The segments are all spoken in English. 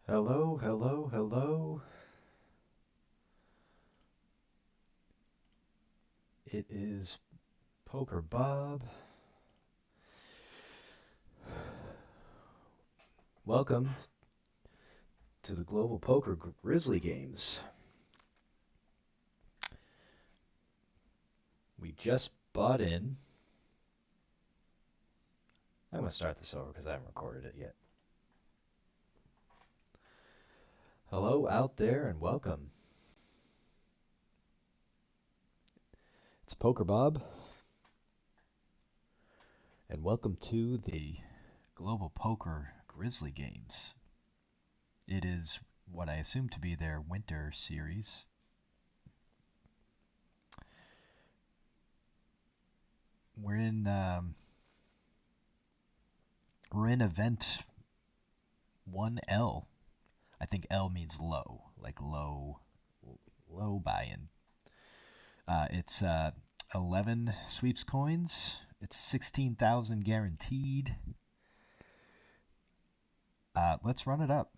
Hello, hello, hello. It is Poker Bob. Welcome to the Global Poker Grizzly Games. We just bought in. I'm going to start this over because I haven't recorded it yet. Hello out there and welcome. It's Poker Bob. And welcome to the Global Poker Grizzly Games. It is what I assume to be their winter series. We're in event 1L. I think L means low, like low buy-in. It's 11 sweeps coins. It's 16,000 guaranteed. Let's run it up.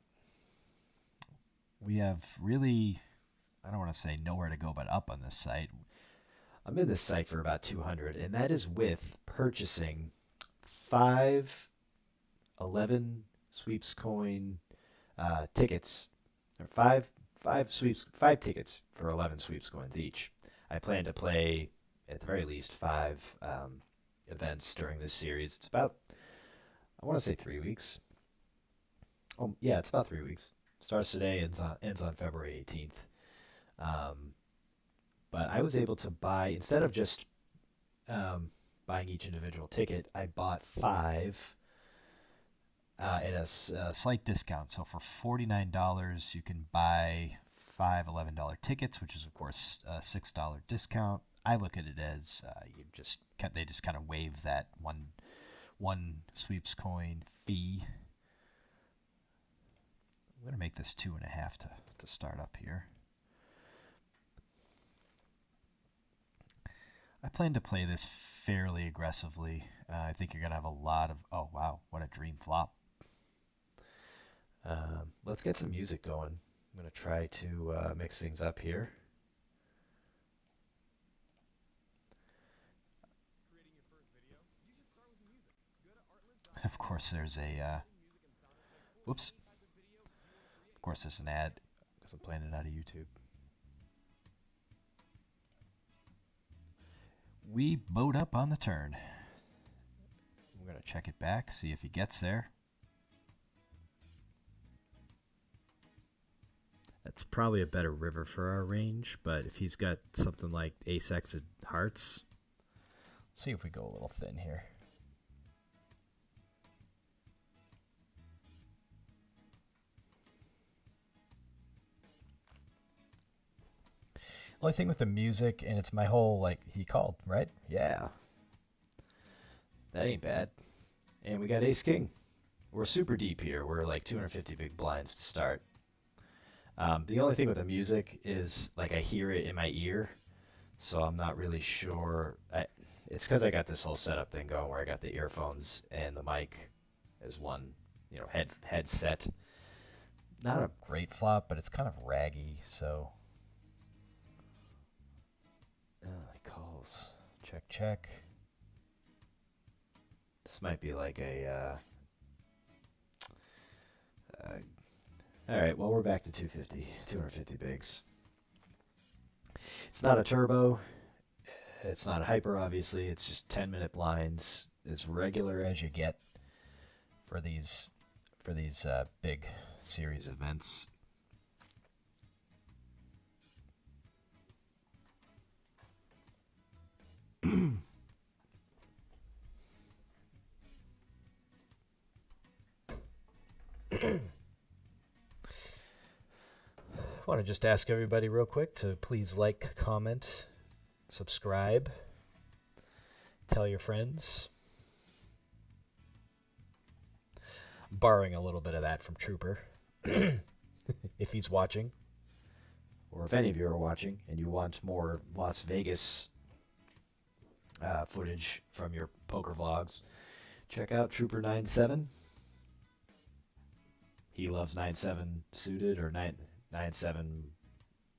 We have really, I don't want to say nowhere to go but up on this site. I'm in this site for about 200, and that is with purchasing 5 11 sweeps coin tickets, or five tickets for 11 sweeps coins each. I plan to play at the very least 5 events during this series. It's about, I want to say 3 weeks. Oh yeah, it's about 3 weeks. Starts today, ends on February 18th. But I was able to buy, instead of just buying each individual ticket, I bought 5 at a slight discount. So for $49, you can buy 5 $11 tickets, which is of course a $6 discount. I look at it as they just kind of waive that one sweeps coin fee. I'm gonna make this 2.5 to start up here. I plan to play this fairly aggressively. I think you're gonna have a lot of. Oh wow, what a dream flop! Let's get some music going. I'm going to try to mix things up here. Of course, there's a. Whoops. Of course, there's an ad because I'm playing it out of YouTube. We bowed up on the turn. We're going to check it back, see if he gets there. That's probably a better river for our range, but if he's got something like ace-x of hearts, let's see if we go a little thin here. Only thing with the music, and it's my whole, like, he called, right? Yeah. That ain't bad. And we got ace-king. We're super deep here. We're like 250 big blinds to start. The only thing with the music is, like, I hear it in my ear, so I'm not really sure. It's because I got this whole setup thing going where I got the earphones and the mic as one, headset. Not a great flop, but it's kind of raggy, so. He calls. Check, check. This might be like a. All right, well, we're back to 250 bigs. It's not a turbo. It's not a hyper, obviously. It's just 10-minute blinds, as regular as you get for these big series events. I want to just ask everybody real quick to please like, comment, subscribe, tell your friends. I'm borrowing a little bit of that from Trooper, if he's watching, or if any of you are watching and you want more Las Vegas footage from your poker vlogs, check out Trooper97. He loves 9-7 suited or 9-7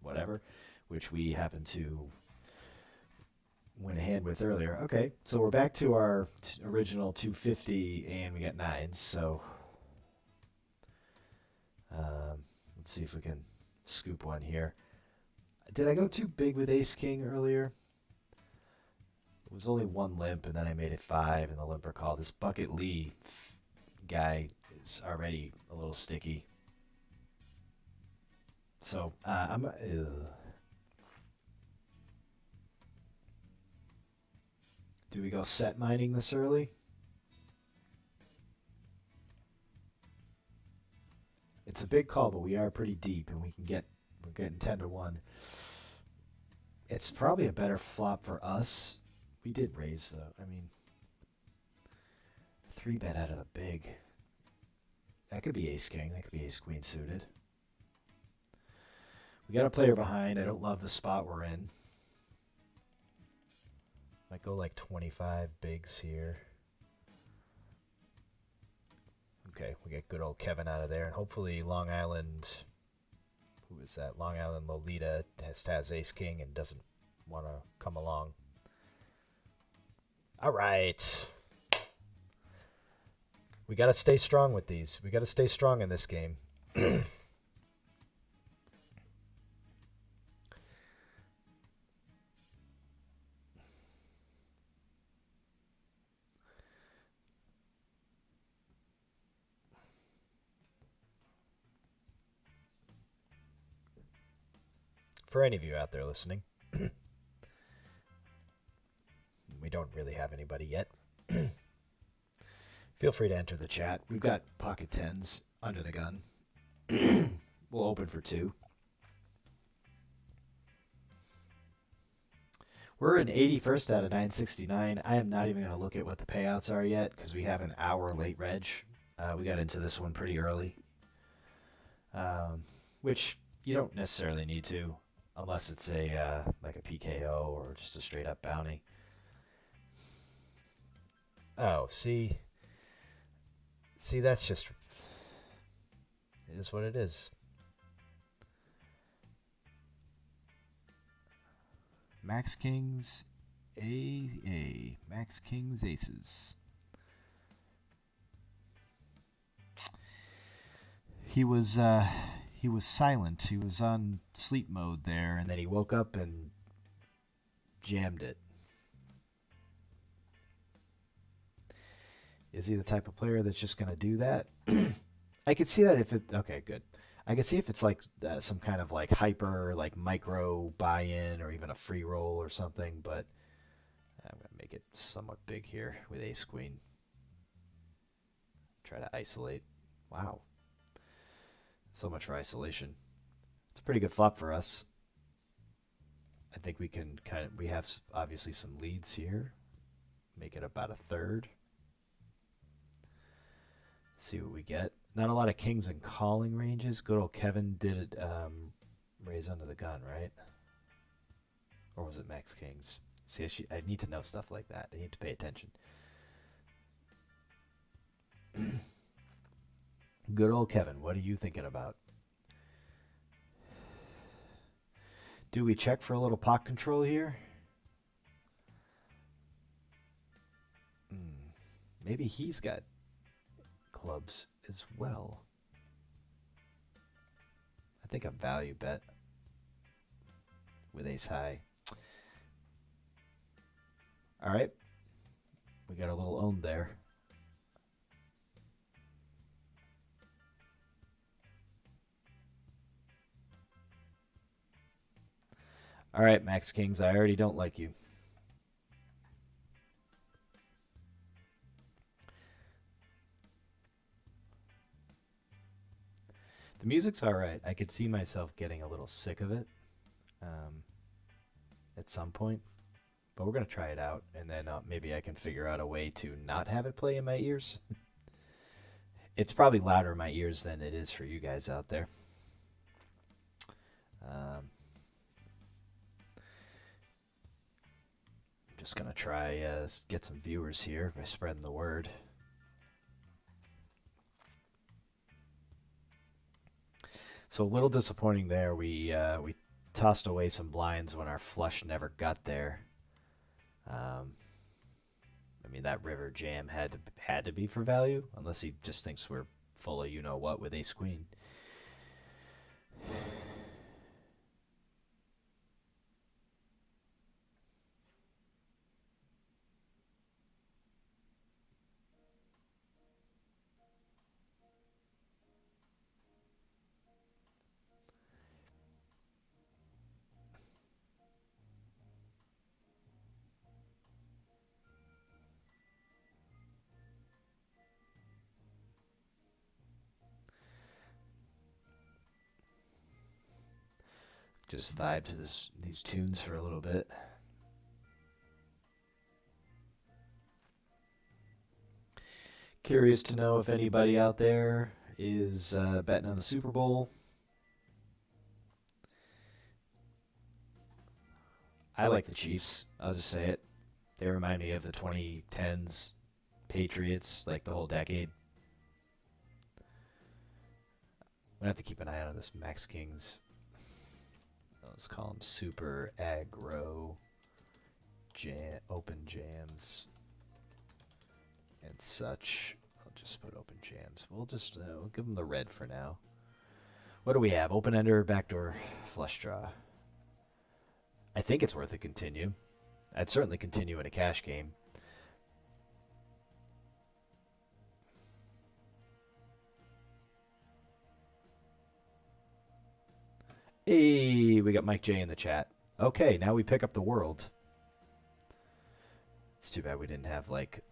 whatever, which we happen to win a hand with earlier. Okay, so we're back to our original 250, and we got nines. So let's see if we can scoop one here. Did I go too big with ace king earlier? It was only one limp, and then I made it 5, and the limper called. This Bucket Lee guy is already a little sticky. So I'm. Do we go set mining this early? It's a big call, but we are pretty deep, and we're getting 10-1. It's probably a better flop for us. We did raise though. I mean, 3-bet out of the big. That could be ace king. That could be ace queen suited. We got a player behind. I don't love the spot we're in. Might go like 25 bigs here. Okay, we get good old Kevin out of there, and hopefully Long Island. Who is that? Long Island Lolita has ace king and doesn't want to come along. All right. We got to stay strong with these. We got to stay strong in this game. For any of you out there listening, we don't really have anybody yet. Feel free to enter the chat. We've got pocket tens under the gun. We'll open for 2. We're an 81st out of 969. I am not even going to look at what the payouts are yet because we have an hour late reg. We got into this one pretty early, which you don't necessarily need to unless it's a like a PKO or just a straight up bounty. Oh, see, that's just, it is what it is. Max Kings, Max Kings aces. He was silent. He was on sleep mode there, and then he woke up and jammed it. Is he the type of player that's just going to do that? I could see that if it... Okay, good. I could see if it's like some kind of like hyper, like micro buy-in or even a free roll or something, but I'm going to make it somewhat big here with ace-queen. Try to isolate. Wow. So much for isolation. It's a pretty good flop for us. I think we can we have obviously some leads here. Make it about a third. See what we get. Not a lot of kings and calling ranges. Good old Kevin did raise under the gun, right? Or was it max kings? See, I need to know stuff like that. I need to pay attention. Good old Kevin, what are you thinking about? Do we check for a little pot control here? Maybe he's got clubs as well. I think a value bet with ace high. All right. We got a little own there. All right, Max Kings, I already don't like you. The music's all right. I could see myself getting a little sick of it at some point, but we're going to try it out, and then maybe I can figure out a way to not have it play in my ears. It's probably louder in my ears than it is for you guys out there. Just going to try get some viewers here by spreading the word. So a little disappointing there. We tossed away some blinds when our flush never got there. Um, I mean that river jam had to be for value, unless he just thinks we're full of you know what with ace queen. Just vibe to these tunes for a little bit. Curious to know if anybody out there is betting on the Super Bowl. I like the Chiefs. I'll just say it. They remind me of the 2010s Patriots, like the whole decade. I'm gonna have to keep an eye on this Max Kings. Let's call them super aggro open jams and such. I'll just put open jams. We'll give them the red for now. What do we have? Open ender, backdoor, flush draw. I think it's worth a continue. I'd certainly continue in a cash game. Hey, we got Mike J in the chat. Okay, now we pick up the world. It's too bad we didn't have, like,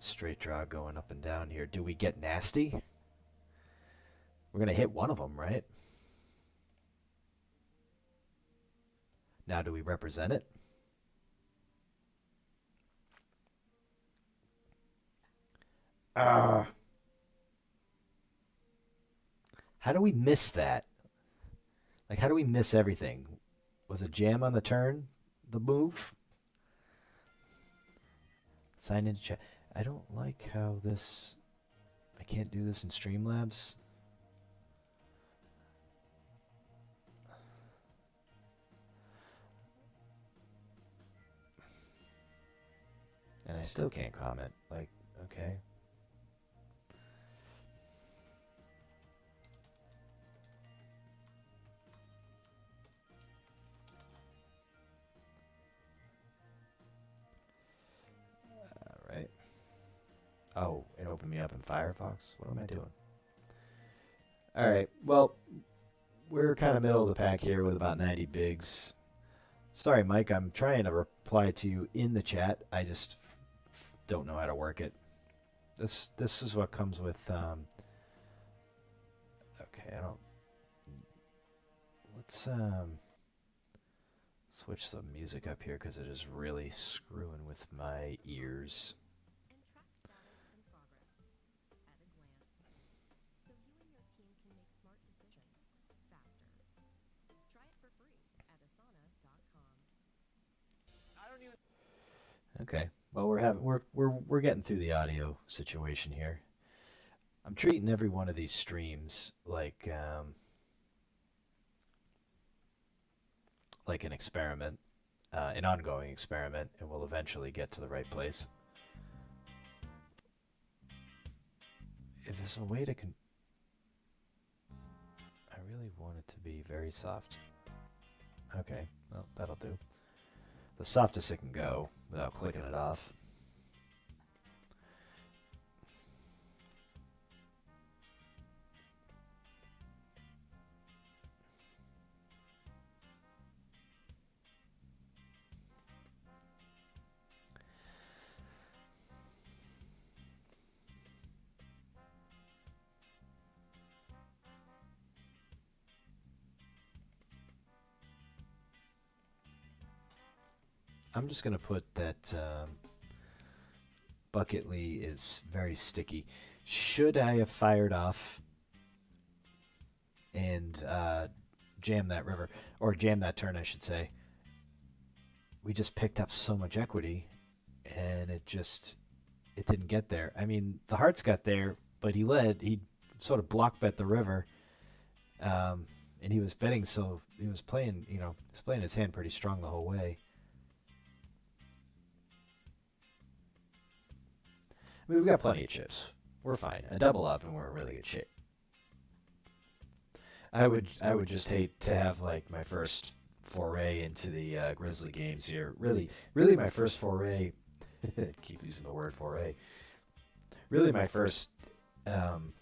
straight draw going up and down here. Do we get nasty? We're going to hit one of them, right? Now, do we represent it? How do we miss that? Like, how do we miss everything? Was a jam on the turn the move? Sign into chat. I don't like how this... I can't do this in Streamlabs. And I still can't comment. Like, okay. Alright. Oh, it opened me up in Firefox? What am I doing? Alright, well, we're kind of middle of the pack here with about 90 bigs. Sorry, Mike, I'm trying to reply to you in the chat. I just don't know how to work it. This is what comes with okay, I don't... Let's switch some music up here because it is really screwing with my ears. Okay. Well, we're getting through the audio situation here. I'm treating every one of these streams like an experiment, an ongoing experiment, and we'll eventually get to the right place. If there's a way to I really want it to be very soft. Okay, well, that'll do. The softest it can go without clicking it off. I'm just going to put that Bucket Lee is very sticky. Should I have fired off and jam that river, or jam that turn, I should say, we just picked up so much equity, and it didn't get there. I mean, the hearts got there, but he sort of block bet the river, Um, and he was betting, so he was playing. He's playing his hand pretty strong the whole way. I mean, we've got plenty of chips. We're fine. A double up, and we're in really good shape. I would just hate to have like my first foray into the Grizzly games here. Really, my first foray. Keep using the word foray. Really, my first um,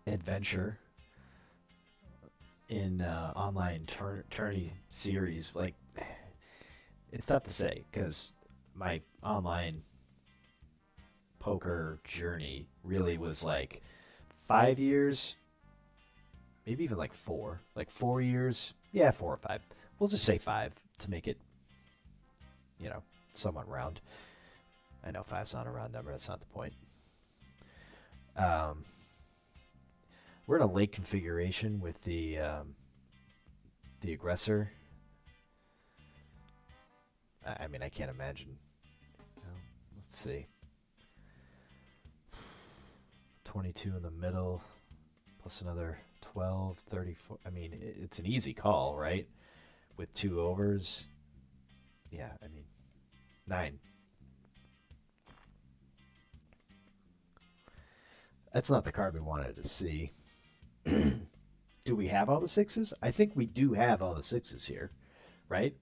adventure in online tourney series. Like, it's tough to say because my online poker journey really was like 5 years, maybe even like 4 years. Yeah, 4 or 5. We'll just say 5 to make it, somewhat round. I know five's not a round number. That's not the point. Um, we're in a late configuration with the aggressor. I mean, I can't imagine. Let's see. 22 in the middle, plus another 12, 34. I mean, it's an easy call, right? With 2 overs. Yeah, I mean, 9. That's not the card we wanted to see. Do we have all the 6s? I think we do have all the 6s here, right?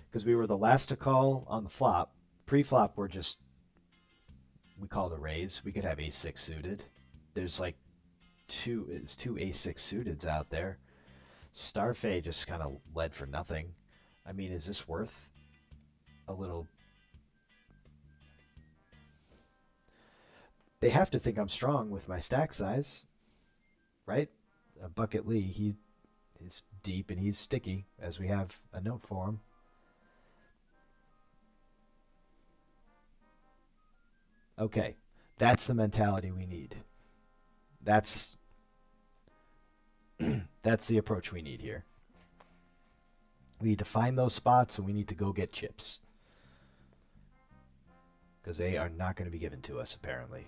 Because we were the last to call on the flop. Pre-flop, we called a raise. We could have ace-6 suited. There's like two ace-6 suiteds out there. Starfey just kind of led for nothing. I mean, is this worth a little? They have to think I'm strong with my stack size, right? Bucket Lee, he's deep and he's sticky, as we have a note for him. Okay, that's the mentality we need. That's that's the approach we need here. We need to find those spots and we need to go get chips because they are not going to be given to us apparently.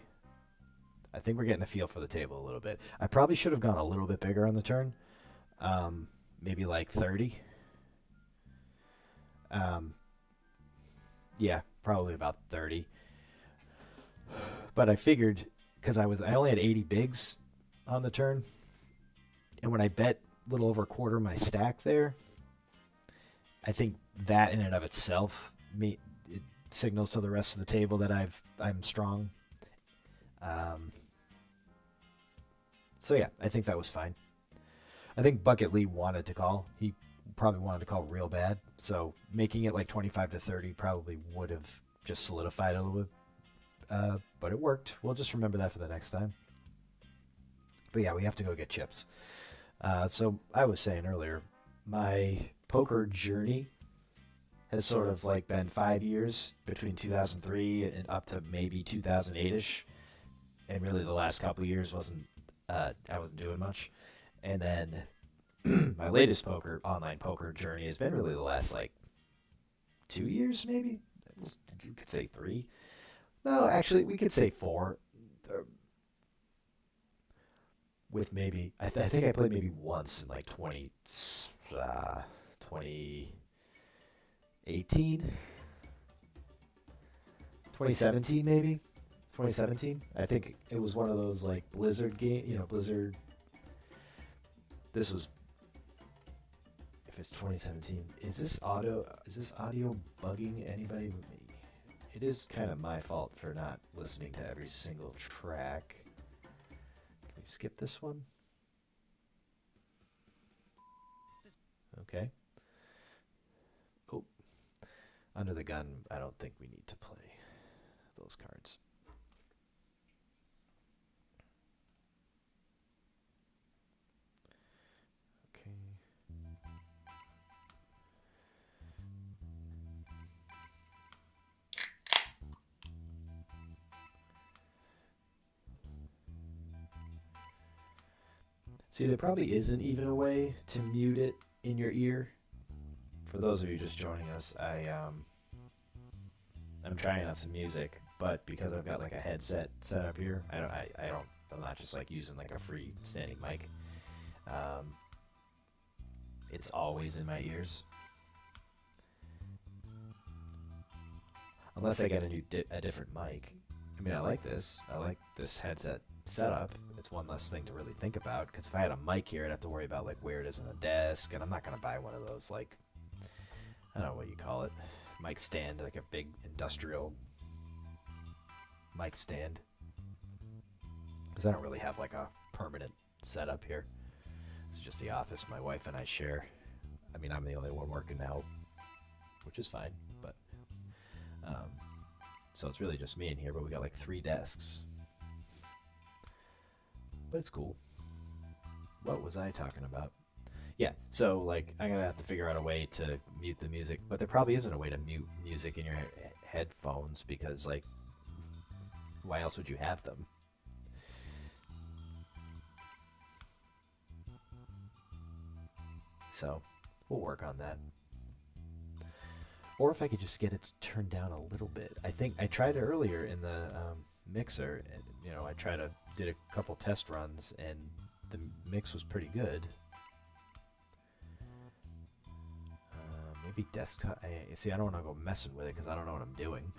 I think we're getting a feel for the table a little bit. I probably should have gone a little bit bigger on the turn, maybe like 30. Um, yeah, probably about 30. But I figured because I only had 80 bigs on the turn, and when I bet a little over a quarter of my stack there, I think that in and of itself it signals to the rest of the table that I'm strong. Um, so yeah, I think that was fine. I think Bucket Lee wanted to call. He probably wanted to call real bad. So making it like 25 to 30 probably would have just solidified it a little bit. But it worked. We'll just remember that for the next time. But yeah, we have to go get chips. So I was saying earlier, my poker journey has sort of like been 5 years between 2003 and up to maybe 2008ish, and really the last couple of years I wasn't doing much, and then my latest online poker journey has been really the last like 2 years maybe. You could say 3. No, actually, we could say 4. With maybe, I think I played maybe once in like 2018, 2017 maybe, 2017. I think it was one of those like Blizzard Blizzard. This was, if it's 2017, is this audio bugging anybody but me? It is kind of my fault for not listening to every single track. Can we skip this one? Okay. Oh, under the gun, I don't think we need to play those cards. Okay. See, there probably isn't even a way to mute it in your ear. For those of you just joining us, I'm trying out some music, but because I've got like a headset set up here, I don't I'm not just like using like a free standing mic. Um, it's always in my ears. Unless I get a different mic. I mean, I like this. I like this headset setup. It's one less thing to really think about. Because if I had a mic here, I'd have to worry about like where it is on the desk, and I'm not gonna buy one of those like, I don't know what you call it, mic stand, like a big industrial mic stand. Because I don't really have like a permanent setup here. It's just the office my wife and I share. I mean, I'm the only one working now, which is fine. But so it's really just me in here. But we got like 3 desks. But it's cool. What was I talking about? Yeah, so like I'm gonna have to figure out a way to mute the music, but there probably isn't a way to mute music in your headphones because like, why else would you have them? So we'll work on that. Or if I could just get it to turn down a little bit. I think I tried it earlier in the mixer, and I did a couple test runs, and the mix was pretty good. Maybe desktop. See, I don't want to go messing with it because I don't know what I'm doing.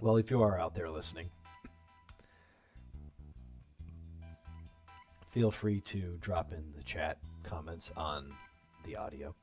Well, if you are out there listening, feel free to drop in the chat comments on the audio.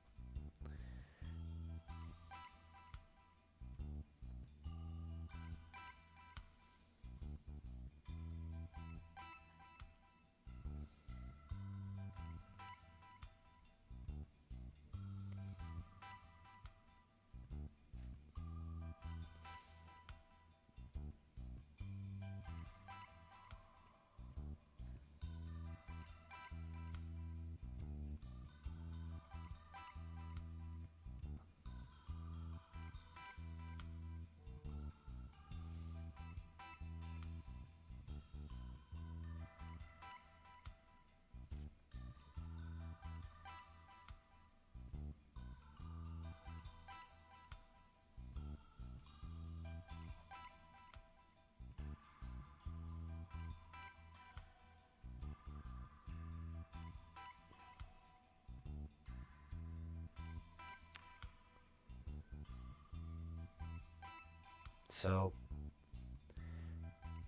So,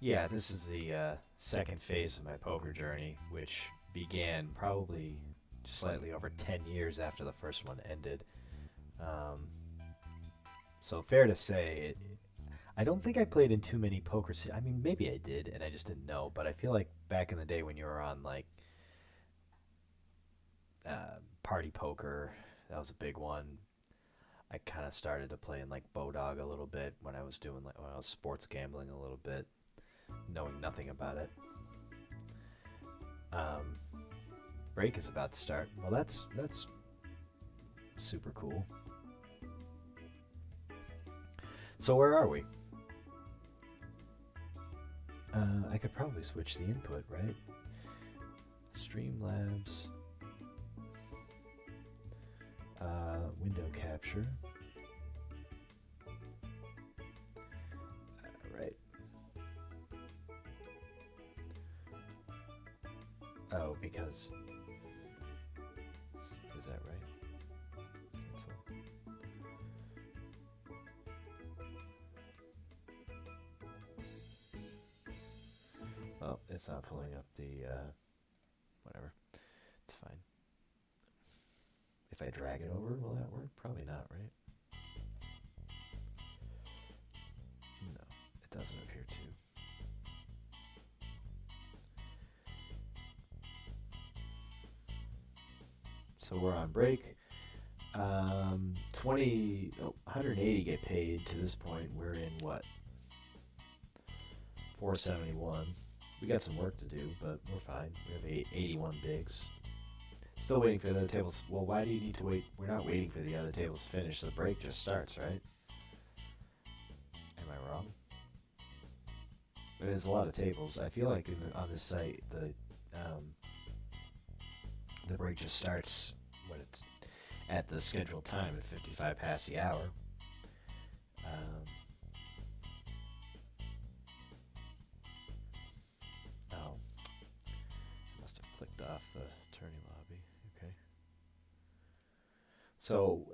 yeah, this is the second phase of my poker journey, which began probably slightly over 10 years after the first one ended. So fair to say, I don't think I played in too many poker. I mean, maybe I did, and I just didn't know. But I feel like back in the day when you were on like party poker, that was a big one. I kind of started to play in like Bodog a little bit when I was sports gambling a little bit, knowing nothing about it. Break is about to start. Well, that's super cool. So where are we? I could probably switch the input, right? Streamlabs. Window capture. Right. Oh, because is that right? Cancel. Oh, it's not pulling up the whatever. It's fine. If I drag it over, will that work? Probably not, right? No, it doesn't appear to. So we're on break. 180 get paid to this point. We're in what? 471. We got some work to do, but we're fine. We have 81 bigs. Still waiting for the other tables. Well, why do you need to wait? We're not waiting for the other tables to finish. The break just starts, right? Am I wrong? There's a lot of tables. I feel like on this site, the break just starts when it's at the scheduled time at 55 past the hour. Um, oh, I must have clicked off the attorney lobby. Okay. So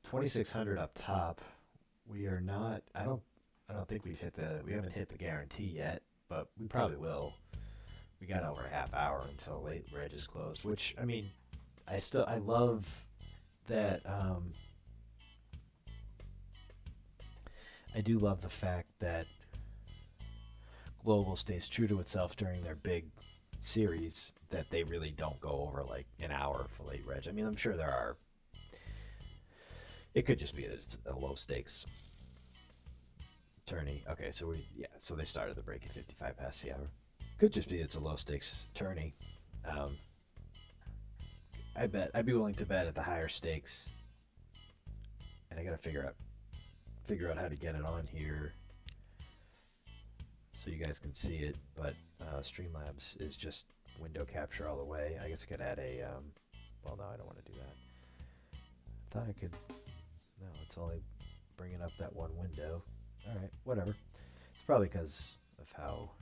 2600 up top. We are not. I don't think we haven't hit the guarantee yet, but we probably will. We got over a half hour until late reg is closed, which I mean, I love that. I do love the fact that Global stays true to itself during their big series, that they really don't go over like an hour for late reg. I mean, I'm sure there are. It could just be that it's a low stakes tourney. Okay, so they started the break at 55 past the hour. Could just be it's a low stakes tourney. I bet I'd be willing to bet at the higher stakes, and I gotta figure out how to get it on here so you guys can see it. But Streamlabs is just window capture all the way. I guess I could add a. Well, no, I don't want to do that. I thought I could. No, it's only bringing up that one window. All right, whatever. It's probably because of how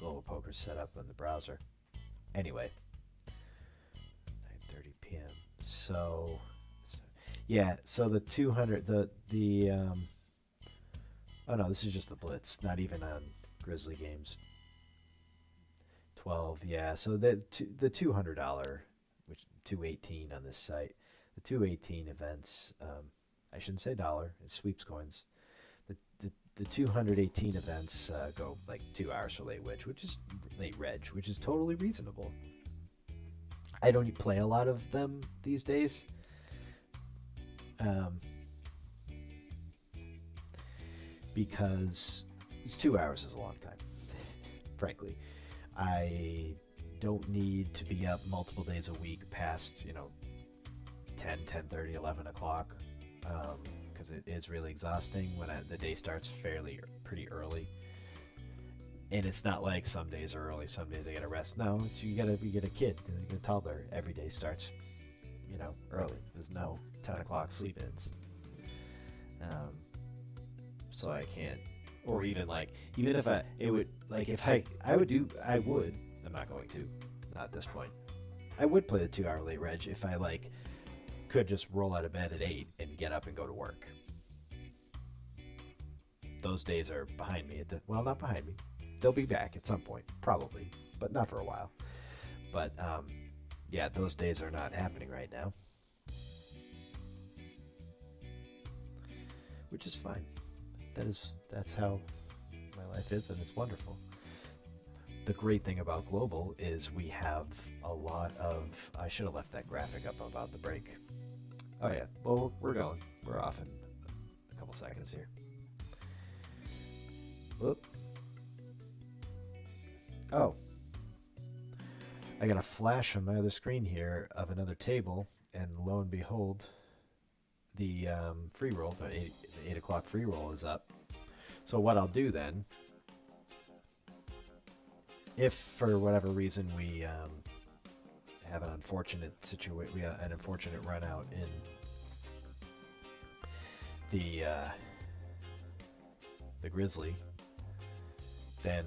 Global Poker's set up in the browser. Anyway, 9:30 p.m. So, yeah. So the 200, oh no, this is just the Blitz, not even on Grizzly games. 12, yeah. So the $200, which 218 on this site, the 218 events. I shouldn't say dollar. It's sweeps coins. The 218 events go like 2 hours for late reg, which is totally reasonable. I don't play a lot of them these days. Because it's 2 hours is a long time. Frankly, I don't need to be up multiple days a week past 10, 10:30, 11 o'clock. Because it is really exhausting when the day starts pretty early, and it's not like some days are early, some days I gotta rest. No, you get a kid, you get a toddler. Every day starts, early. There's no 10 o'clock sleep-ins, so I can't. Or even if I would. I'm not going to. Not at this point. I would play the 2 hour late reg if I could just roll out of bed at 8 and get up and go to work. Those days are behind me. Not behind me. They'll be back at some point, probably, but not for a while. But yeah, those days are not happening right now, which is fine. That's how my life is, and it's wonderful. The great thing about Global is we have a lot of. I should have left that graphic up about the break. Oh yeah, well, we're going. We're off in a couple seconds here. Whoop. Oh. I got a flash on my other screen here of another table, and lo and behold, the free roll, the 8 o'clock free roll is up. So what I'll do then, if for whatever reason we have an unfortunate situation, we have an unfortunate run out in the Grizzly, then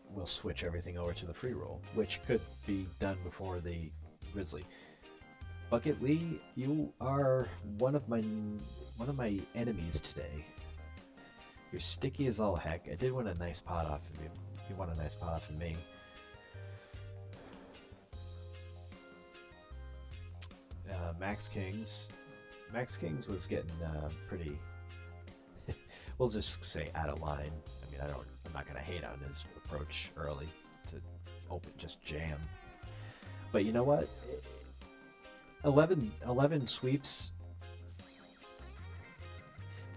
we'll switch everything over to the free roll, which could be done before the Grizzly. Bucket Lee, you are one of my enemies today. You're sticky as all heck. I did win a nice pot off of you. You won a nice pot off of me. Max Kings was getting pretty. We'll just say out of line. I mean, I'm not gonna hate on his approach early to just jam. But you know what? 11 sweeps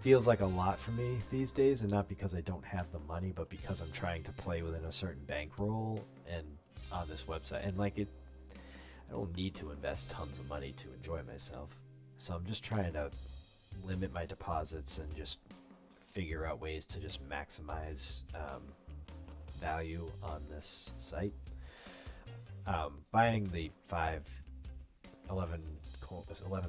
feels like a lot for me these days, and not because I don't have the money, but because I'm trying to play within a certain bankroll and on this website, and I don't need to invest tons of money to enjoy myself. So I'm just trying to limit my deposits and just figure out ways to just maximize value on this site. Buying the 11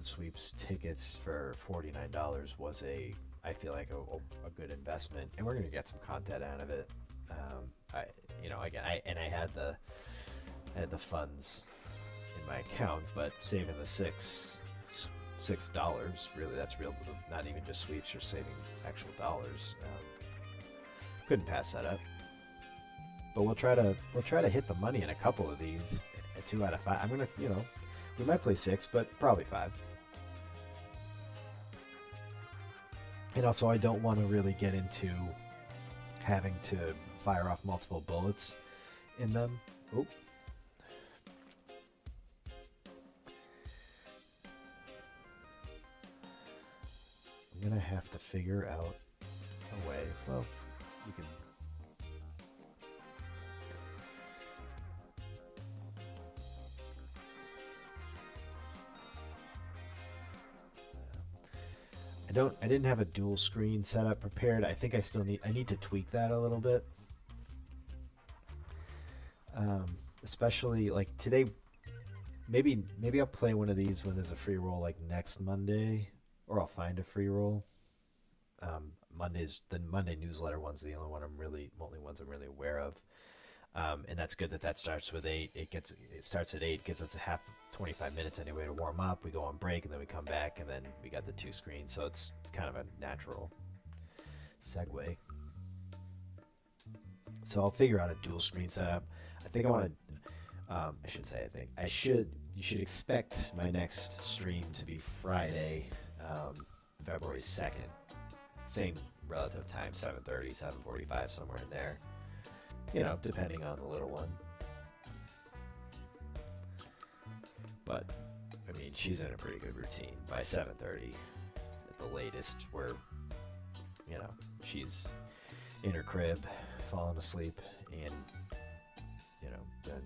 sweeps tickets for $49 was I feel like a good investment, and we're gonna get some content out of it. I had the funds in my account, but saving the $6 really, that's real. Not even just sweeps, you're saving actual dollars. Couldn't pass that up. But we'll try to hit the money in a couple of these. 2 out of 5. I'm gonna, we might play 6, but probably 5. And also, I don't want to really get into having to fire off multiple bullets in them. Oh. I'm gonna have to figure out a way. Well, you can. I didn't have a dual screen setup prepared. I think I need to tweak that a little bit. Especially like today, maybe I'll play one of these when there's a free roll like next Monday, or I'll find a free roll. The Monday newsletter one's the only ones I'm really aware of. And that's good that starts with 8. It starts at 8, gives us a half 25 minutes anyway to warm up. We go on break and then we come back, and then we got the 2 screens, so it's kind of a natural segue. So I'll figure out a dual screen setup. I think I want to. You should expect my next stream to be Friday, February 2nd. Same relative time, 7:30, 7:45, somewhere in there. Depending on the little one. But, I mean, she's in a pretty good routine. By 7:30, at the latest, she's in her crib, falling asleep, and, then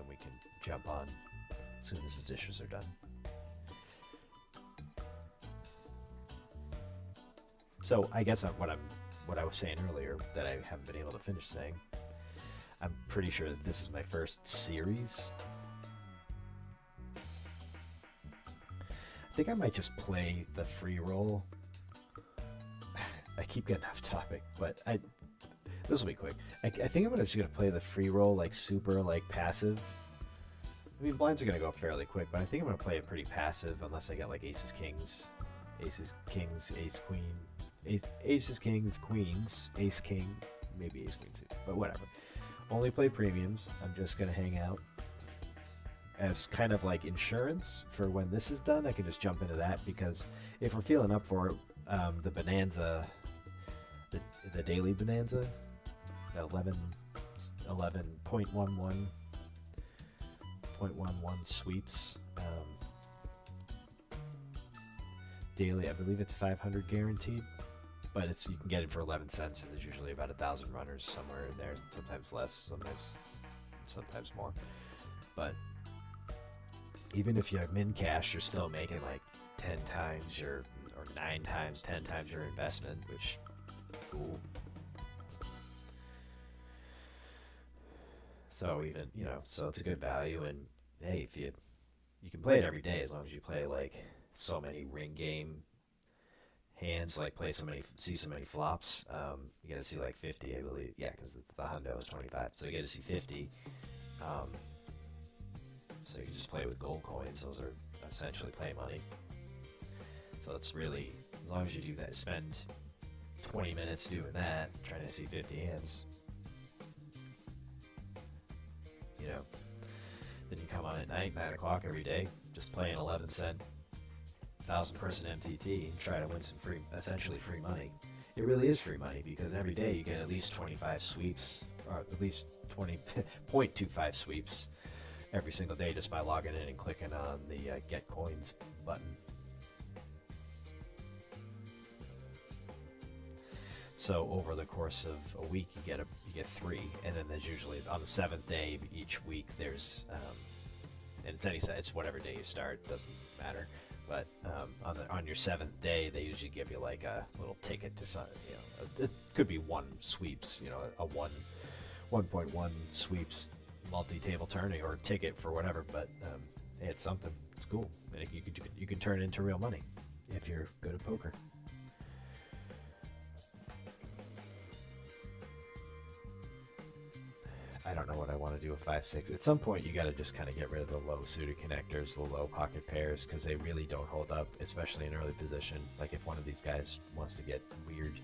we can jump on as soon as the dishes are done. So, I guess what I was saying earlier that I haven't been able to finish saying, I'm pretty sure that this is my first series. I think I might just play the free roll. I keep getting off topic, but this will be quick. I think I'm just gonna play the free roll like super like passive. I mean, blinds are gonna go fairly quick, but I think I'm gonna play it pretty passive unless I get like aces, kings, ace queen, aces, kings, queens, ace, king, maybe ace, queen, suit, but whatever. Only play premiums. I'm just going to hang out as kind of like insurance for when this is done. I can just jump into that, because if we're feeling up for the bonanza, the daily bonanza, the 11.11 sweeps daily, I believe it's 500 guaranteed. But you can get it for 11 cents, and there's usually about 1,000 runners somewhere in there. Sometimes less, sometimes more. But even if you have min cash, you're still making like 10 times or 9 times, 10 times your investment, which cool. So so it's a good value, and hey, if you can play it every day as long as you play like so many ring game hands, like see so many flops. You get to see like 50, I believe. Yeah, because the hundo is 25, so you get to see 50. So you can just play with gold coins. Those are essentially play money. So it's really, as long as you do that, spend 20 minutes doing that, trying to see 50 hands. Then you come on at night, 9 o'clock every day, just playing 11 cent 1,000-person MTT and try to win some essentially free money. It really is free money, because every day you get at least 25 sweeps, or at least 20.25 sweeps every single day just by logging in and clicking on the Get Coins button. So over the course of a week, you get 3, and then there's usually on the 7th day of each week there's and it's whatever day you start, doesn't matter. But on your seventh day, they usually give you like a little ticket to some, it could be one sweeps, a 1.1 sweeps multi-table tourney or ticket for whatever. But hey, it's something. It's cool, and you can turn it into real money if you're good at poker. I don't know what I want to do with 5-6. At some point, you got to just kind of get rid of the low suited connectors, the low pocket pairs, because they really don't hold up, especially in early position. Like if one of these guys wants to get weird.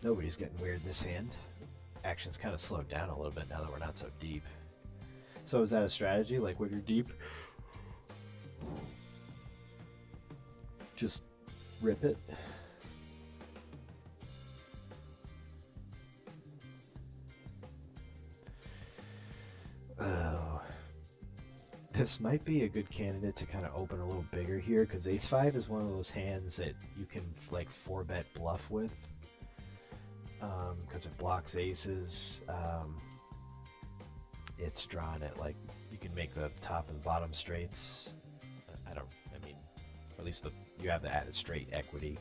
Nobody's getting weird in this hand. Action's kind of slowed down a little bit now that we're not so deep. So is that a strategy? Like when you're deep, just rip it. Oh, this might be a good candidate to kind of open a little bigger here, because ace-5 is one of those hands that you can like 4-bet bluff with, because it blocks aces. It's drawn at like, you can make the top and bottom straights. I mean, at least you have the added straight equity.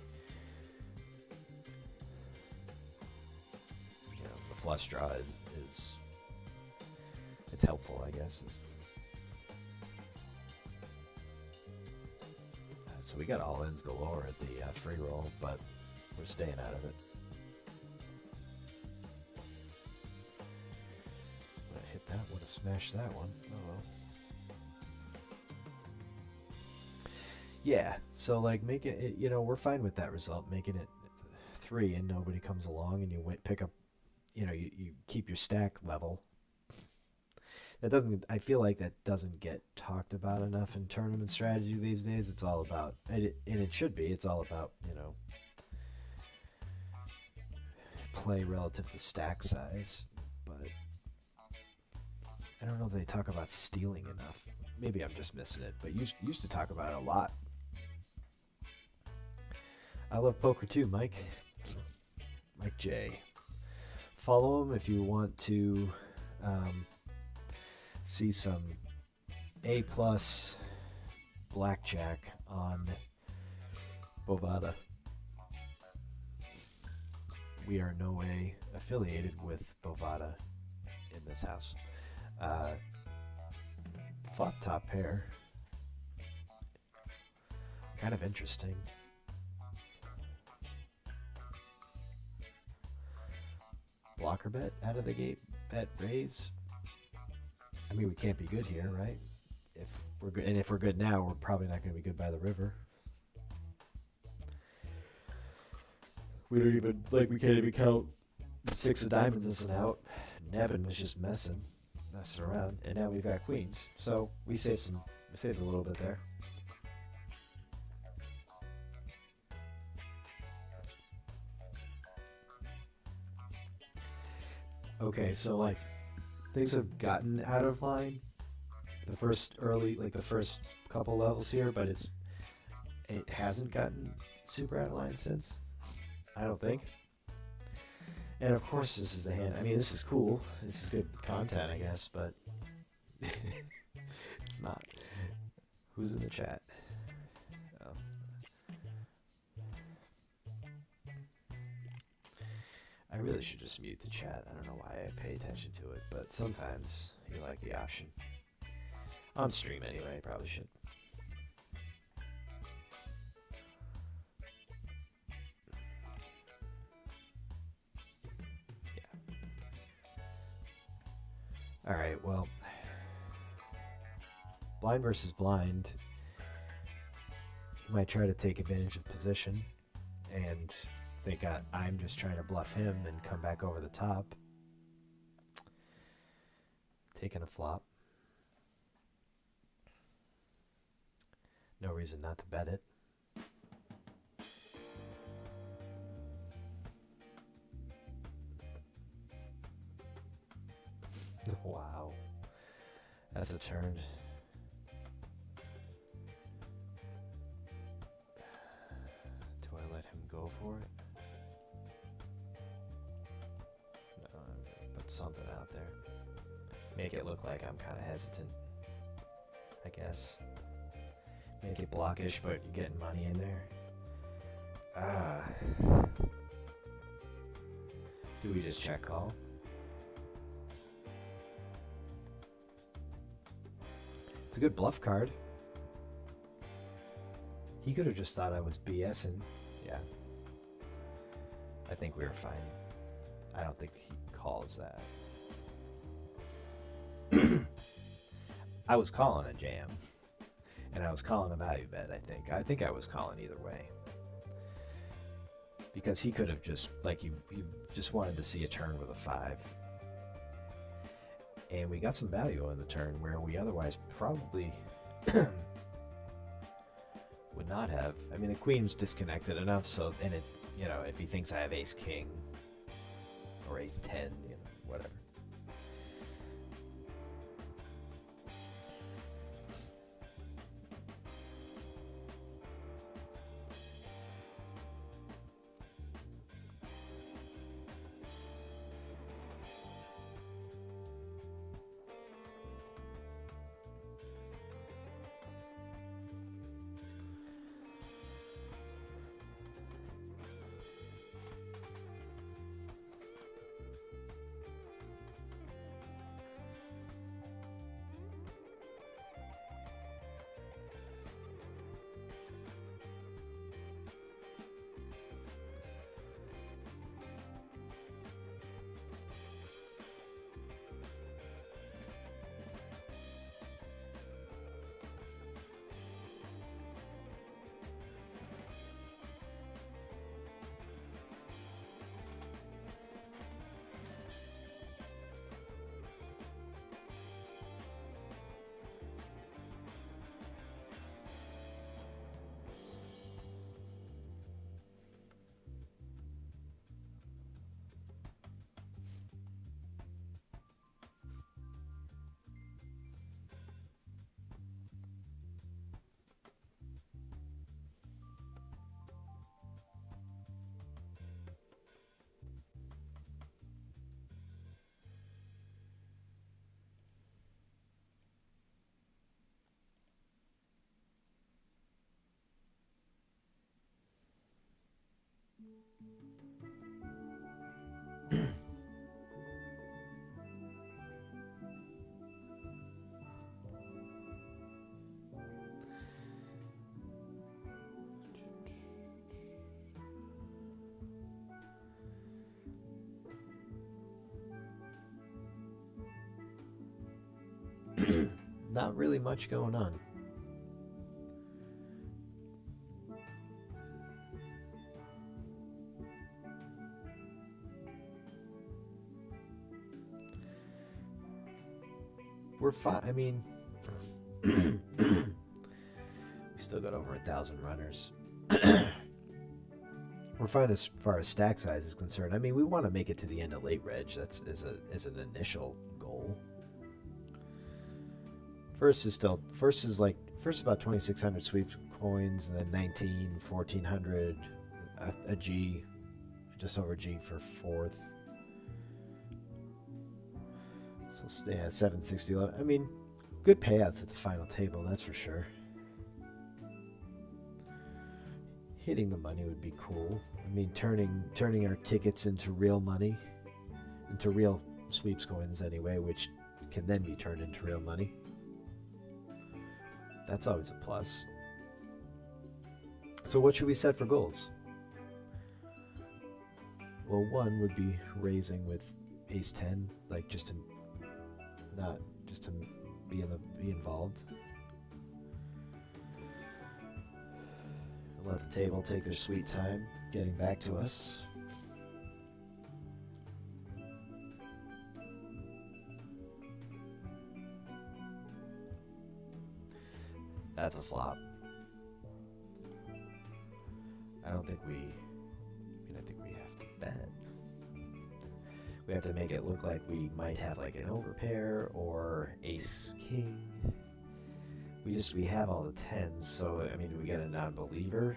The flush draw is it's helpful, I guess. So we got all-ins galore at the free roll, but we're staying out of it. Would have hit that, would have smashed that one. Oh well. Yeah, so like make it, we're fine with that result, making it 3 and nobody comes along and you pick up, you keep your stack level. That doesn't, I feel like that doesn't get talked about enough in tournament strategy these days. It's all about, and it should be, it's all about, play relative to stack size, but I don't know if they talk about stealing enough. Maybe I'm just missing it, but used to talk about it a lot. I love poker too, Mike. Mike J. Follow him if you want to see some A+ blackjack on Bovada. We are no way affiliated with Bovada in this house. Flop top pair. Kind of interesting. Blocker bet out of the gate, bet raise. I mean, we can't be good here, right? If we're good, and if we're good now, we're probably not going to be good by the river. We don't even, we can't even count the 6 of diamonds isn't out. Nevin was just messing around, and now we've got queens. So we saved a little bit there. Okay, so things have gotten out of line the first couple levels here, but it hasn't gotten super out of line since, I don't think. And of course this is the hand. I mean, this is cool. This is good content, I guess, but it's not. Who's in the chat? Oh. I really should just mute the chat. I don't know why I pay attention to it, but sometimes you like the option. On stream anyway, probably should. Yeah. Alright, well, blind versus blind. He might try to take advantage of position and I'm just trying to bluff him and come back over the top. Taking a flop. No reason not to bet it. Wow. That's a turn. Do I let him go for it? something out there. Make it look like I'm kind of hesitant, I guess. Make it blockish, but you're getting money in there. Do we just check call? It's a good bluff card. He could have just thought I was BSing. Yeah. I think we were fine. I don't think he calls that. I was calling a jam. And I was calling a value bet, I think. I think I was calling either way. Because he could have just, like, you just wanted to see a turn with a 5. And we got some value on the turn where we otherwise probably would not have. I mean, the queen's disconnected enough, so, and it, you know, if he thinks I have ace-king or ace-10, you know, whatever. Not really much going on. We're fine. I mean, we still got over 1,000 runners. We're fine as far as stack size is concerned. I mean, we want to make it to the end of late reg. That's is an initial goal. First is about 2,600 sweep coins, and then 19, 1,400, a G, just over G for fourth. So stay at 760. I mean, good payouts at the final table, that's for sure. Hitting the money would be cool. I mean, turning our tickets into real money, into real sweeps coins anyway, which can then be turned into real money. That's always a plus. So what should we set for goals? Well, one would be raising with ace-10, like just to be involved. Let the table take their sweet time getting back to us. That's a flop. I think we have to bet. We have to make it look like we might have like an overpair or ace-king. We have all the 10s, so I mean, do we get a non-believer?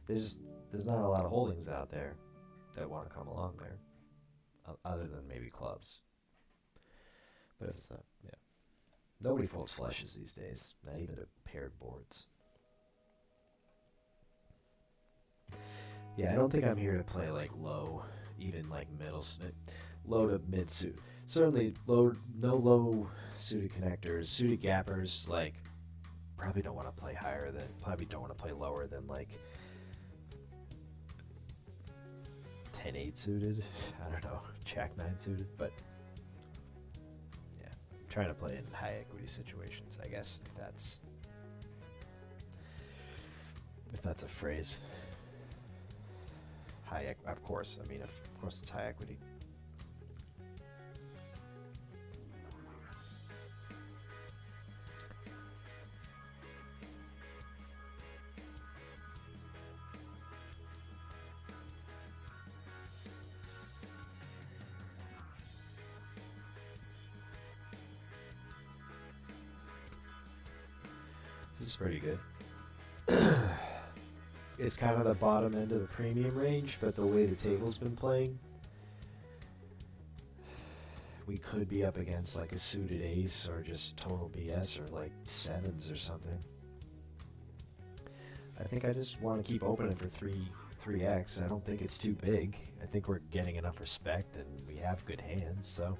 There's not a lot of holdings out there. that want to come along there, other than maybe clubs. But if it's not, yeah. Nobody folds flushes these days, not even to paired boards. Yeah, I don't think I'm here to play like low, even like low to mid suit. Certainly no low suited connectors, suited gappers. Like probably don't want to play lower than like 10-8 suited. I don't know, Jack 9 suited, but yeah, I'm trying to play in high equity situations, I guess, if that's a phrase. Of course. I mean, of course, it's high equity. This is pretty good. It's kind of the bottom end of the premium range, but the way the table's been playing, we could be up against like a suited ace or just total BS or like sevens or something. I think I just want to keep opening for 3x. I don't think it's too big. I think we're getting enough respect and we have good hands, so.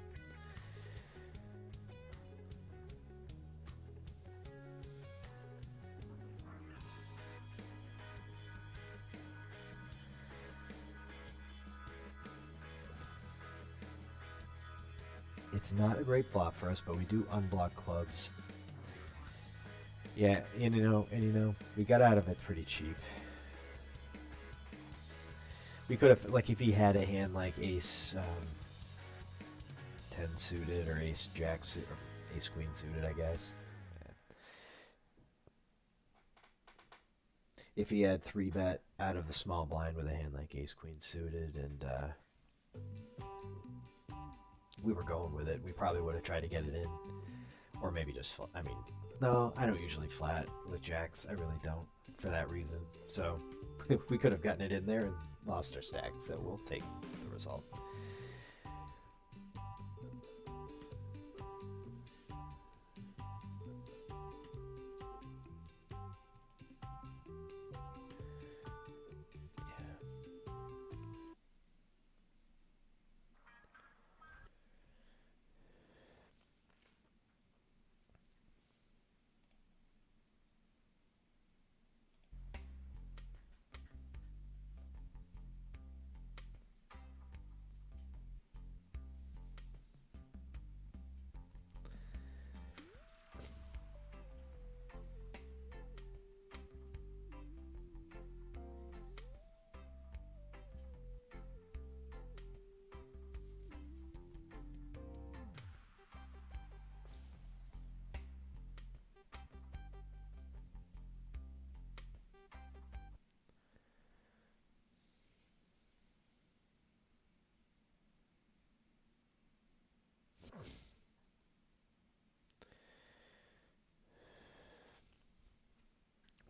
It's not a great flop for us, but we do unblock clubs. Yeah, and you know, we got out of it pretty cheap. We could have, like, if he had a hand like ace 10 suited or ace jack suited, or ace queen suited, I guess. If he had 3-bet out of the small blind with a hand like ace queen suited and we were going with it, we probably would have tried to get it in. Or maybe just, I mean, no, I don't usually flat with jacks. I really don't, for that reason. So we could have gotten it in there and lost our stack, so we'll take the result.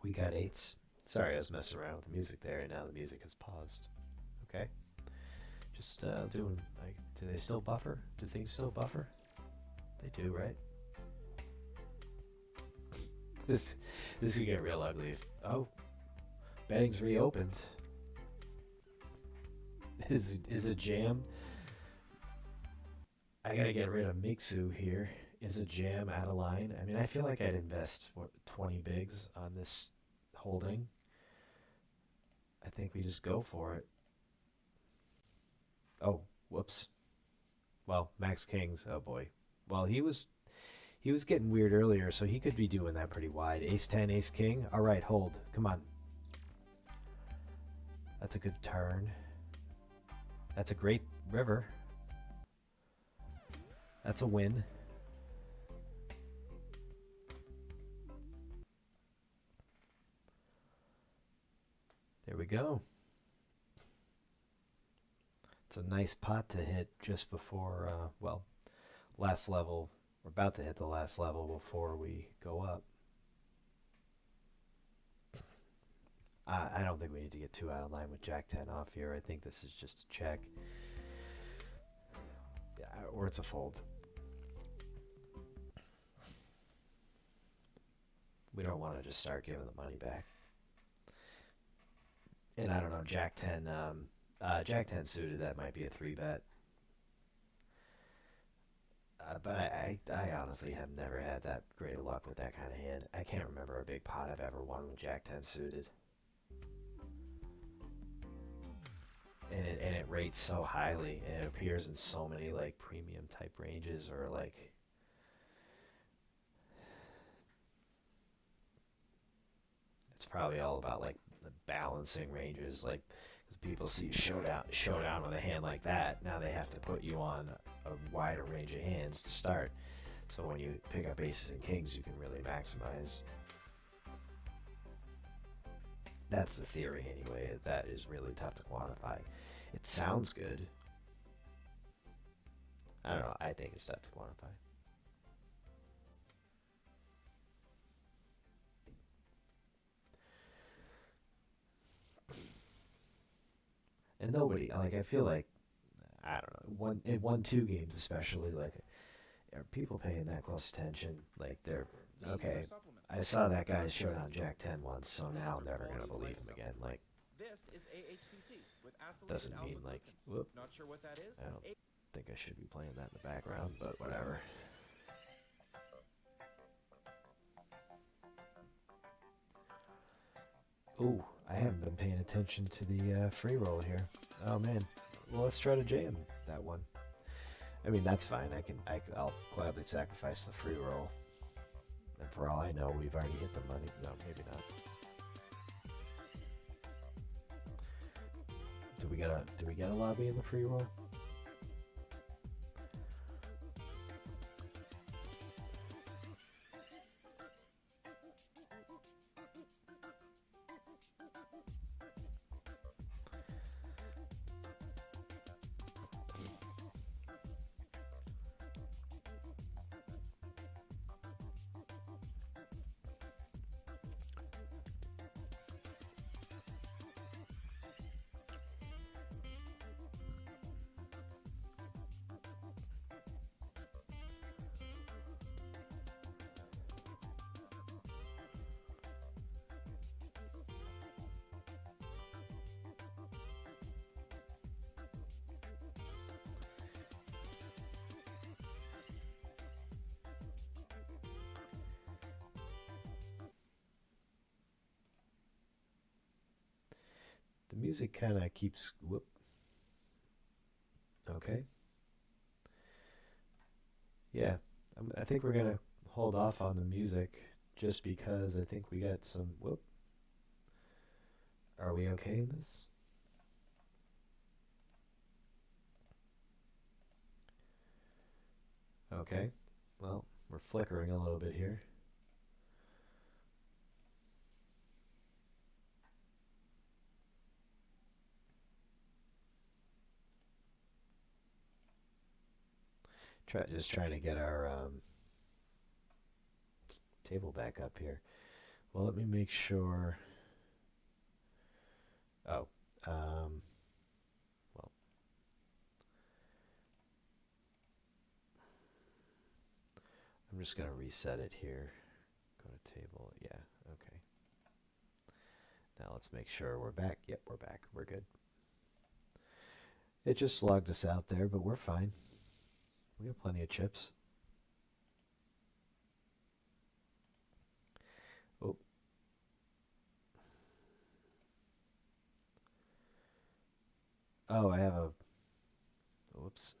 We got eights. Sorry, I was messing around with the music there, and now the music has paused. Okay. Just doing, like, do they still buffer? Do things still buffer? They do, right? This could get real ugly. Oh, betting's reopened. Is a jam? I gotta get rid of Mixu here. Is a jam out of line? I mean, I feel like I'd invest 20 bigs on this holding. I think we just go for it. Oh, whoops. Well, Max Kings. Oh boy. Well, he was getting weird earlier, so he could be doing that pretty wide. Ace 10, Ace King. All right, hold. Come on. That's a good turn. That's a great river. That's a win. There we go. It's a nice pot to hit just before, well, last level. We're about to hit the last level before we go up. I don't think we need to get too out of line with Jack 10 off here. I think this is just a check. Yeah, or it's a fold. We don't want to just start giving the money back. And I don't know, Jack 10, Jack 10 suited, that might be a 3 bet. But I honestly have never had that great of luck with that kind of hand. I can't remember a big pot I've ever won with Jack 10 suited. And it rates so highly, and it appears in so many like premium type ranges, or like it's probably all about like the balancing ranges, like because people see showdown with a hand like that, now they have to put you on a wider range of hands to start. So when you pick up aces and kings, you can really maximize. That's the theory anyway. That is really tough to quantify. It sounds good. I don't know. I think it's tough to quantify. And nobody, like, I feel like, I don't know, in 1-2 games especially, like, are people paying that close attention? Like, they're, okay, I saw that guy showdown Jack 10 once, so now I'm never going to believe him again. Like, doesn't mean, like, whoop, I don't think I should be playing that in the background, but whatever. Ooh, I haven't been paying attention to the free roll here. Oh man. Well, let's try to jam that one. I mean, that's fine. I'll gladly sacrifice the free roll. And for all I know, we've already hit the money. No, maybe not. Do we get a lobby in the free roll? The music kind of keeps, whoop. Okay. Yeah, I think we're gonna hold off on the music just because I think we got some, whoop. Are we okay in this? Okay. Well, we're flickering a little bit here. Just trying to get our table back up here. Well, let me make sure. Oh, well, I'm just gonna reset it here. Go to table. Yeah. Okay. Now let's make sure we're back. Yep, we're back. We're good. It just slogged us out there, but we're fine. We have plenty of chips. Oh. Oh, I have a. Whoops.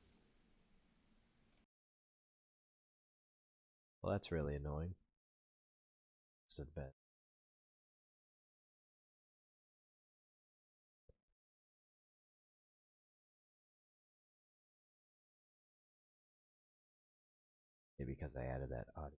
Well, that's really annoying. So bad. Maybe because I added that audio.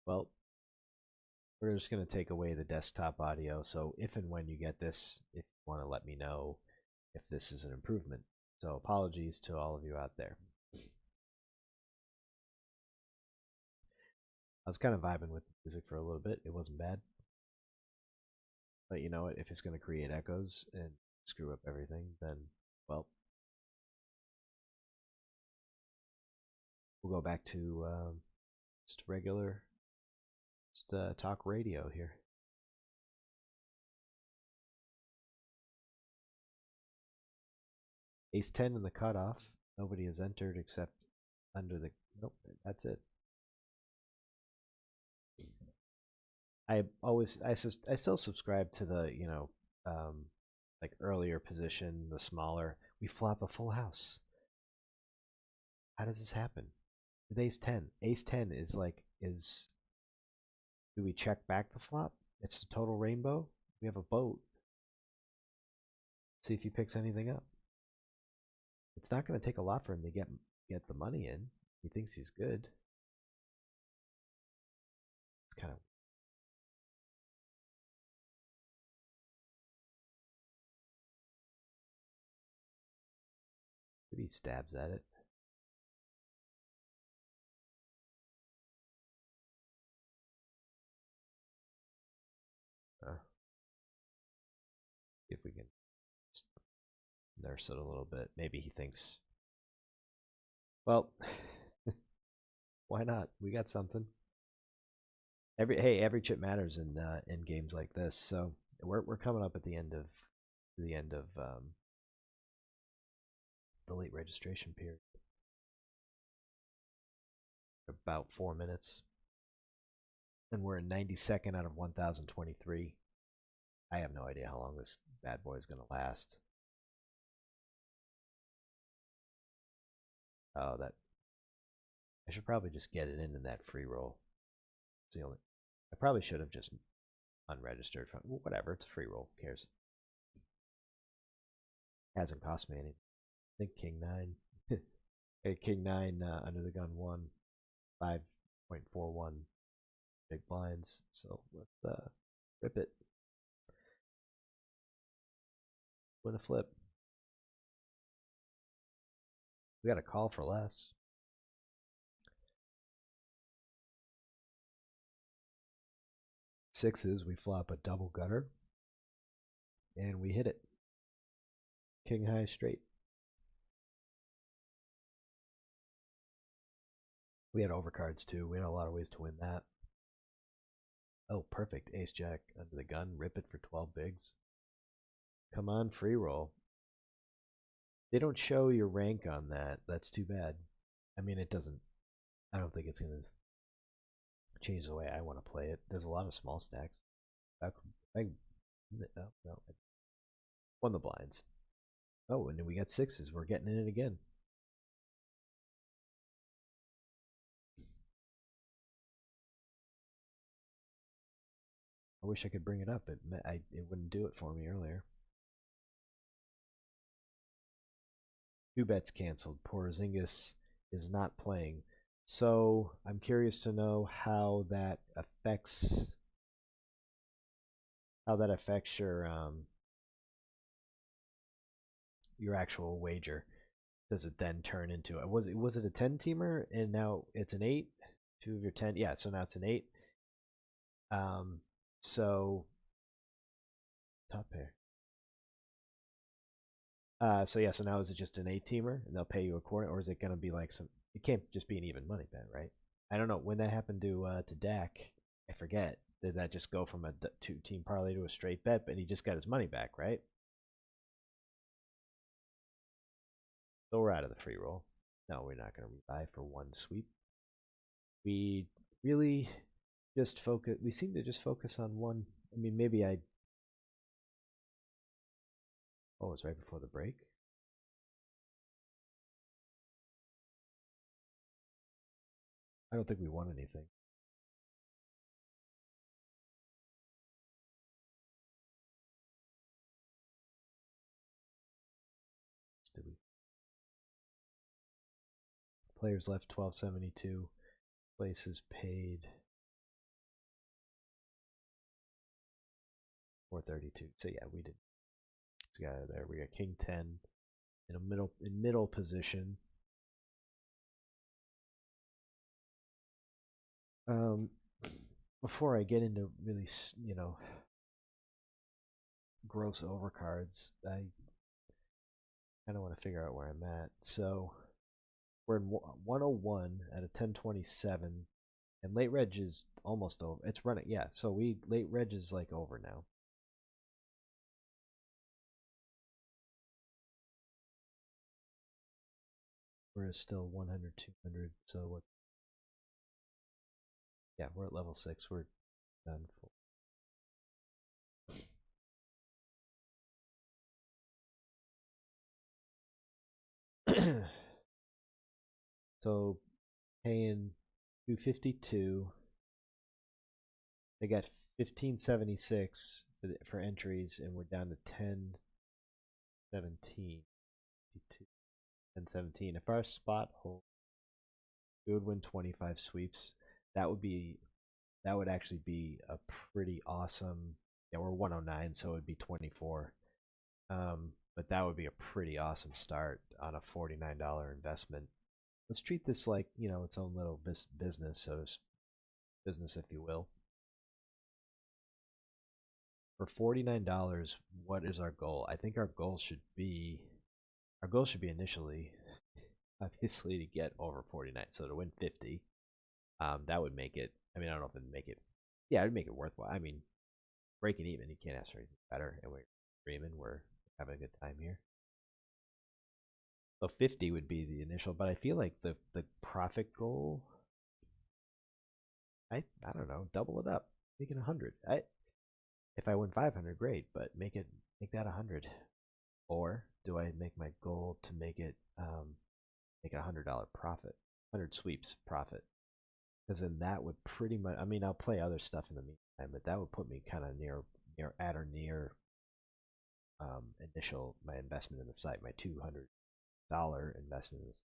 Well, we're just going to take away the desktop audio. So if and when you get this, if you want to let me know if this is an improvement. So apologies to all of you out there. I was kind of vibing with the music for a little bit. It wasn't bad. But you know what? If it's going to create echoes and screw up everything, then, well, we'll go back to just regular talk radio here. Ace 10 in the cutoff. Nobody has entered except under the... Nope, that's it. I still subscribe to the, like earlier position, the smaller. We flop a full house. How does this happen? With Ace 10. Ace 10 is do we check back the flop? It's a total rainbow. We have a boat. See if he picks anything up. It's not going to take a lot for him to get the money in. He thinks he's good. It's kind of... Maybe he stabs at it. See if we can nurse it a little bit. Maybe he thinks, well, why not? We got something. Every chip matters in games like this. So we're coming up at the end of the late registration period. About 4 minutes, and we're in 92nd out of 1023. I have no idea how long this bad boy is going to last. Oh, that... I should probably just get it in that free roll. It's the only... I probably should have just unregistered from... Well, whatever, it's a free roll. Who cares? Hasn't cost me anything. I think King 9. Hey, King 9 under the gun 1. 5.41 big blinds. So let's rip it. Win a flip. We got a call for less. Sixes, we flop a double gutter. And we hit it. King high straight. We had overcards too. We had a lot of ways to win that. Oh, perfect. Ace jack under the gun. Rip it for 12 bigs. Come on, free roll. They don't show your rank on that. That's too bad. I mean, it doesn't... I don't think it's going to change the way I want to play it. There's a lot of small stacks. No. Won the blinds. Oh, and then we got sixes. We're getting in it again. I wish I could bring it up. It wouldn't do it for me earlier. 2 bets canceled. Porzingis is not playing. So I'm curious to know how that affects your actual wager. Does it then turn into it? Was it a 10-teamer and now it's an 8? 2 of your 10. Yeah, so now it's an 8. So top pair. So yeah, so now is it just an 8-teamer and they'll pay you according, or is it gonna be like some... It can't just be an even money bet, right? I don't know when that happened to Dak. I forget. Did that just go from a 2-team parlay to a straight bet? But he just got his money back, right? So we're out of the free roll. No, we're not going to rebuy for 1 sweep. We really just focus. We seem to just focus on one. I mean, maybe I... Oh, it's right before the break. I don't think we won anything. Did we? Players left 1272. Places paid 432. So yeah, we did. This guy there. We got king 10 in a middle position. Before I get into really, gross overcards, I kind of want to figure out where I'm at. So we're in 101 at a 1027, and late reg is almost over. It's running, yeah. So late reg is like over now. We're still 100, 200. So what? Yeah, we're at level 6. We're done. So paying 252. They got 1576 for entries, and we're down to 1017. 1017. If our spot hold, we would win 25 sweeps. That would actually be a pretty awesome. Yeah, we're 109, so it would be 24. But that would be a pretty awesome start on a $49 investment. Let's treat this like, its own little business, business, if you will. For $49, what is our goal? I think our goal should be initially, obviously, to get over 49. So to win 50, that would make it. I don't know if it'd make it. Yeah, it'd make it worthwhile. Breaking even, you can't ask for anything better, and we're dreaming. We're having a good time here. So 50 would be the initial, but I feel like the profit goal. I don't know, double it up, make it 100. If I win 500, great, but make that 100. Or do I make my goal to make it a $100 profit, 100 sweeps profit? Because then that would pretty much. I'll play other stuff in the meantime, but that would put me kind of near initial my investment in the site, my $200 investment in the site.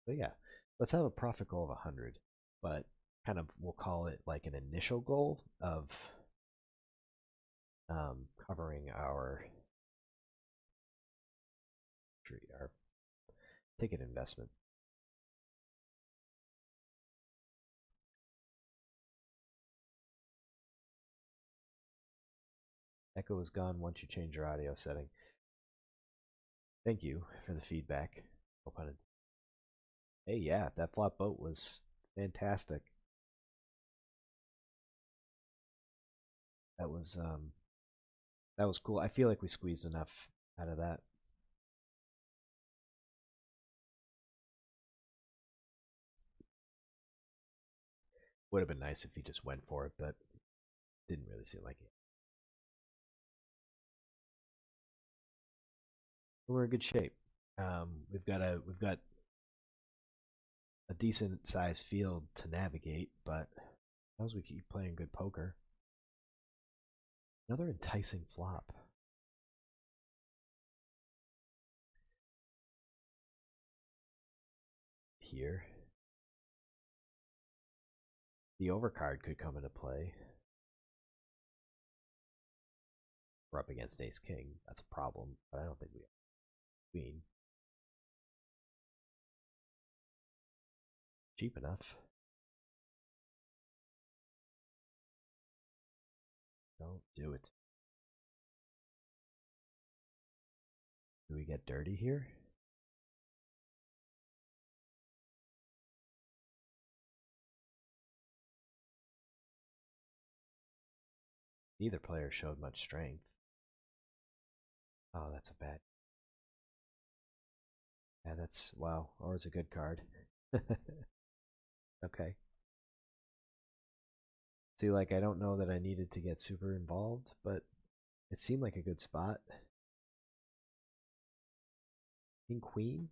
So yeah, let's have a profit goal of 100, but kind of we'll call it like an initial goal of covering our ticket investment. Echo is gone once you change your audio setting. Thank you for the feedback. Hey, yeah, that flop boat was fantastic. That was cool. I feel like we squeezed enough out of that. Would have been nice if he just went for it, but didn't really seem like it. We're in good shape. We've got a decent sized field to navigate, but as long as we keep playing good poker. Another enticing flop. Here. The overcard could come into play. We're up against ace king. That's a problem, but I don't think we have queen. Cheap enough. Don't do it. Do we get dirty here? Neither player showed much strength. Oh, that's a bad. Yeah, that's wow. Or it's a good card. Okay. See, like, I don't know that I needed to get super involved, but it seemed like a good spot. King Queen?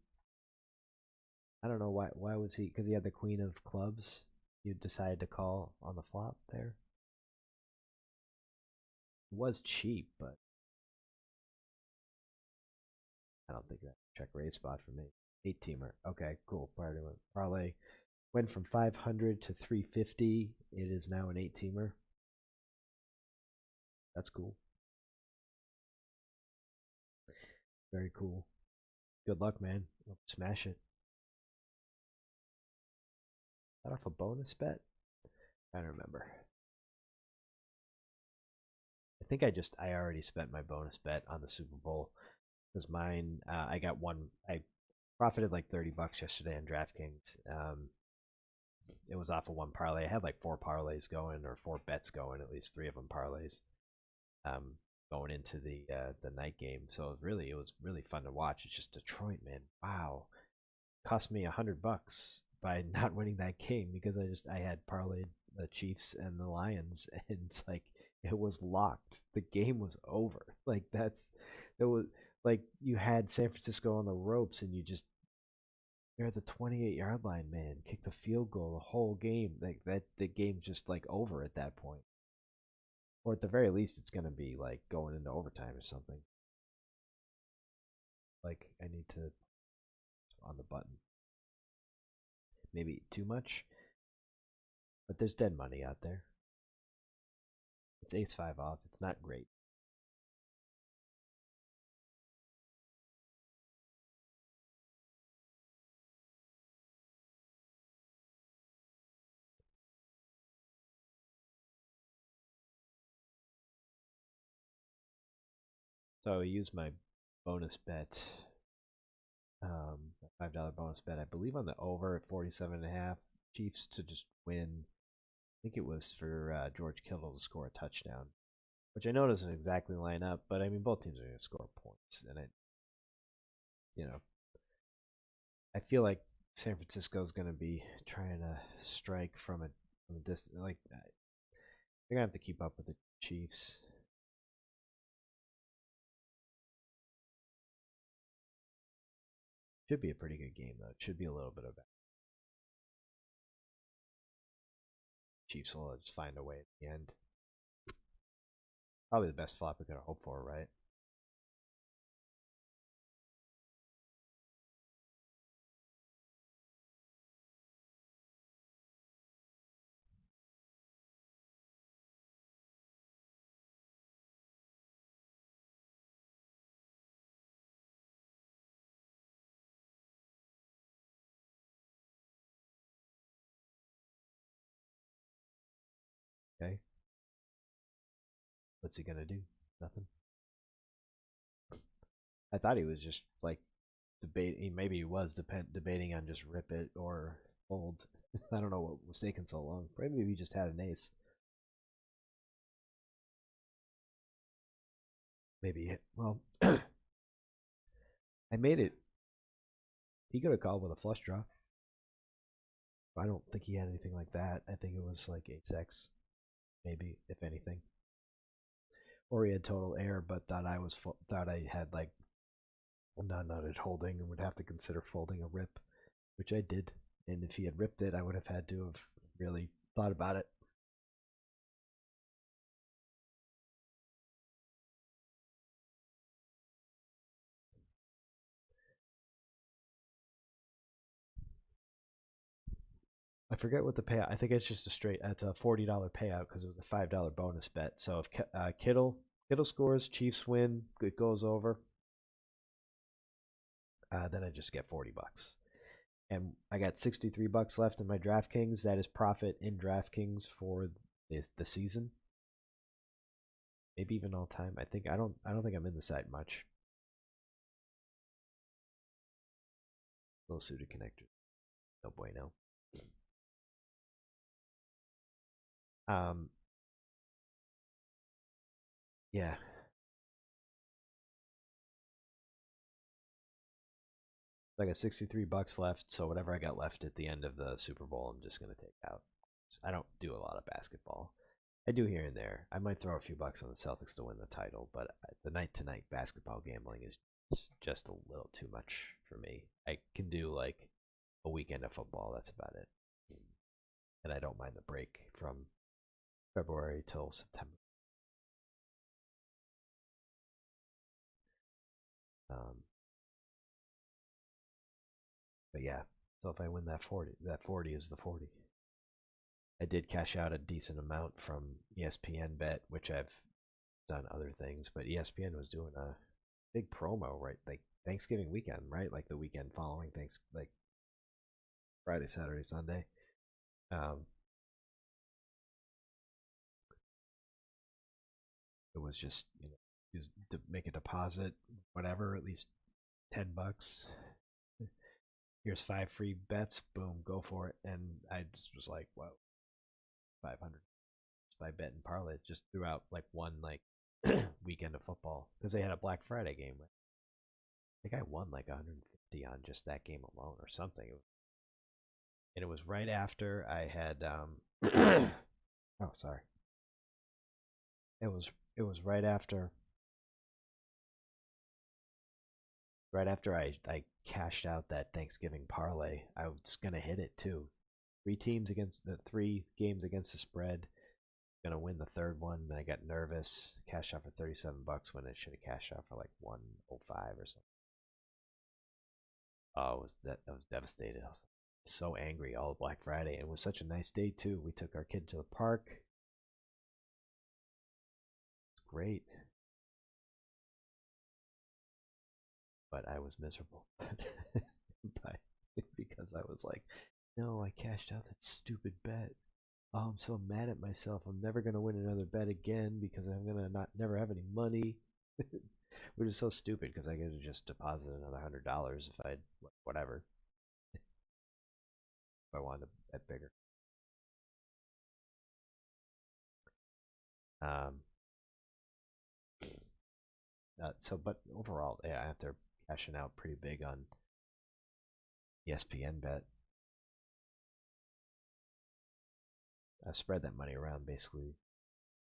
I don't know why. Why was he? Because he had the Queen of Clubs. You decided to call on the flop there. It was cheap, but I don't think that check raise spot for me. 8-teamer. Okay, cool. Parlay. Went from 500 to 350. It is now an 8-teamer. That's cool. Very cool. Good luck, man. Smash it. Got off a bonus bet? I don't remember. I think I already spent my bonus bet on the Super Bowl because mine I got one. I profited like $30 yesterday on DraftKings. It was off of one parlay. I had like 4 parlays going, or 4 bets going, at least 3 of them parlays. Going into the night game, so it was really fun to watch. It's just Detroit, man. Wow, cost me $100 by not winning that game because I had parlayed the Chiefs and the Lions, and it's like it was locked. The game was over. Like it was like you had San Francisco on the ropes, and you're at the 28-yard line, man. Kick the field goal the whole game. Like that, the game's just like over at that point. Or at the very least, it's gonna be like going into overtime or something. Like I need to on the button. Maybe too much, but there's dead money out there. It's ace-5 off. It's not great. So I used my bonus bet, $5 bonus bet, I believe, on the over at 47.5 Chiefs to just win. I think it was for George Kittle to score a touchdown, which I know doesn't exactly line up, but I mean both teams are going to score points, and I feel like San Francisco is going to be trying to strike from a distance. Like they're going to have to keep up with the Chiefs. Should be a pretty good game, though. It should be a little bit of that. Chiefs will just find a way at the end. Probably the best flop we could hope for, right? Okay. What's he gonna do? Nothing. I thought he was just like debating. Maybe he was debating on just rip it or fold. I don't know what was taking so long. Maybe he just had an ace. Maybe well, I made it. He could have called with a flush draw. I don't think he had anything like that. I think it was like 8x, maybe, if anything. Or he had total air, but thought I had like nutted holding and would have to consider folding a rip, which I did. And if he had ripped it, I would have had to have really thought about it. I forget what the payout. I think it's just a straight. It's a $40 payout because it was a $5 bonus bet. So if Kittle scores, Chiefs win, it goes over. Then I just get $40, and I got $63 left in my DraftKings. That is profit in DraftKings for the season, maybe even all time. I don't think I'm in the site much. Little suited connector, no bueno. Yeah. I got $63 left, so whatever I got left at the end of the Super Bowl, I'm just gonna take out. I don't do a lot of basketball. I do here and there. I might throw a few bucks on the Celtics to win the title, but the night-to-night basketball gambling is just a little too much for me. I can do like a weekend of football. That's about it, and I don't mind the break from February till September. Um, but yeah, So if I win that 40 is the 40. I did cash out a decent amount from ESPN Bet, which I've done other things, but ESPN was doing a big promo, right? Like Thanksgiving weekend, right? Like the weekend following like Friday, Saturday, Sunday. Um, it was just, just to make a deposit, whatever, at least $10. Here's 5 free bets. Boom, go for it. And I just was like, whoa, 500 by betting parlays just throughout like one like weekend of football because they had a Black Friday game. I think I won like 150 on just that game alone or something. And it was right after I had oh sorry. It was right after I cashed out that Thanksgiving parlay. I was gonna hit it too. 3 games against the spread. Gonna win the third one. Then I got nervous. Cashed out for $37 when it should have cashed out for like 105 or something. Oh, I was devastated. I was so angry all Black Friday. It was such a nice day too. We took our kid to the park. It's great. But I was miserable. Because I was like, no, I cashed out that stupid bet. Oh, I'm so mad at myself. I'm never gonna win another bet again because I'm gonna not never have any money. Which is so stupid because I could have just deposited another $100 if I'd whatever. If I wanted to bet bigger. Um. But overall, yeah, after cashing out pretty big on ESPN bet, I spread that money around basically.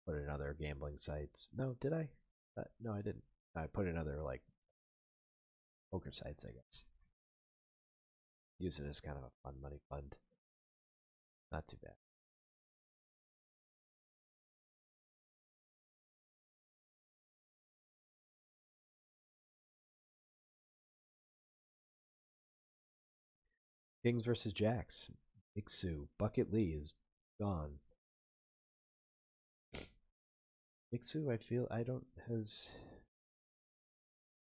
Put it in other gambling sites. No, did I? No, I didn't. I put it in other like poker sites, I guess. Use it as kind of a fun money fund. Not too bad. Kings versus Jacks. Big Sue. Bucket Lee is gone. Big Sue, I feel I don't has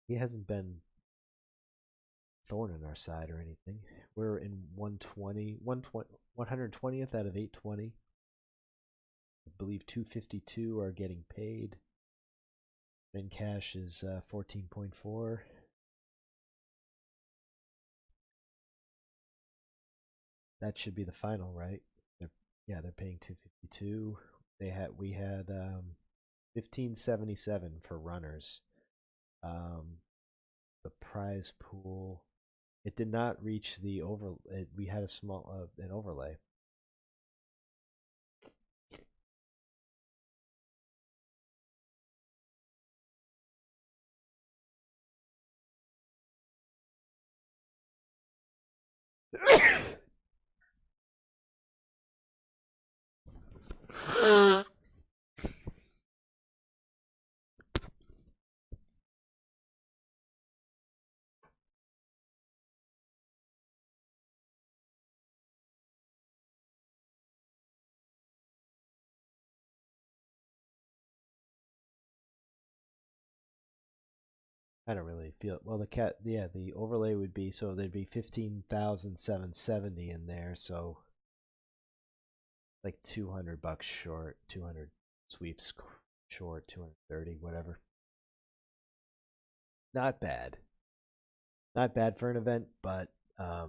he hasn't been thorn in our side or anything. We're in 120, 120th out of 820. I believe 252 are getting paid. In cash is 14.4. That should be the final, right? They're paying 252. We had 1577 for runners. The prize pool, it did not reach the over. We had a small an overlay. I don't really feel it. Well, the overlay would be so there'd be 15,770 in there, so like $200 short, 200 sweeps short, 230, whatever. Not bad. Not bad for an event, but I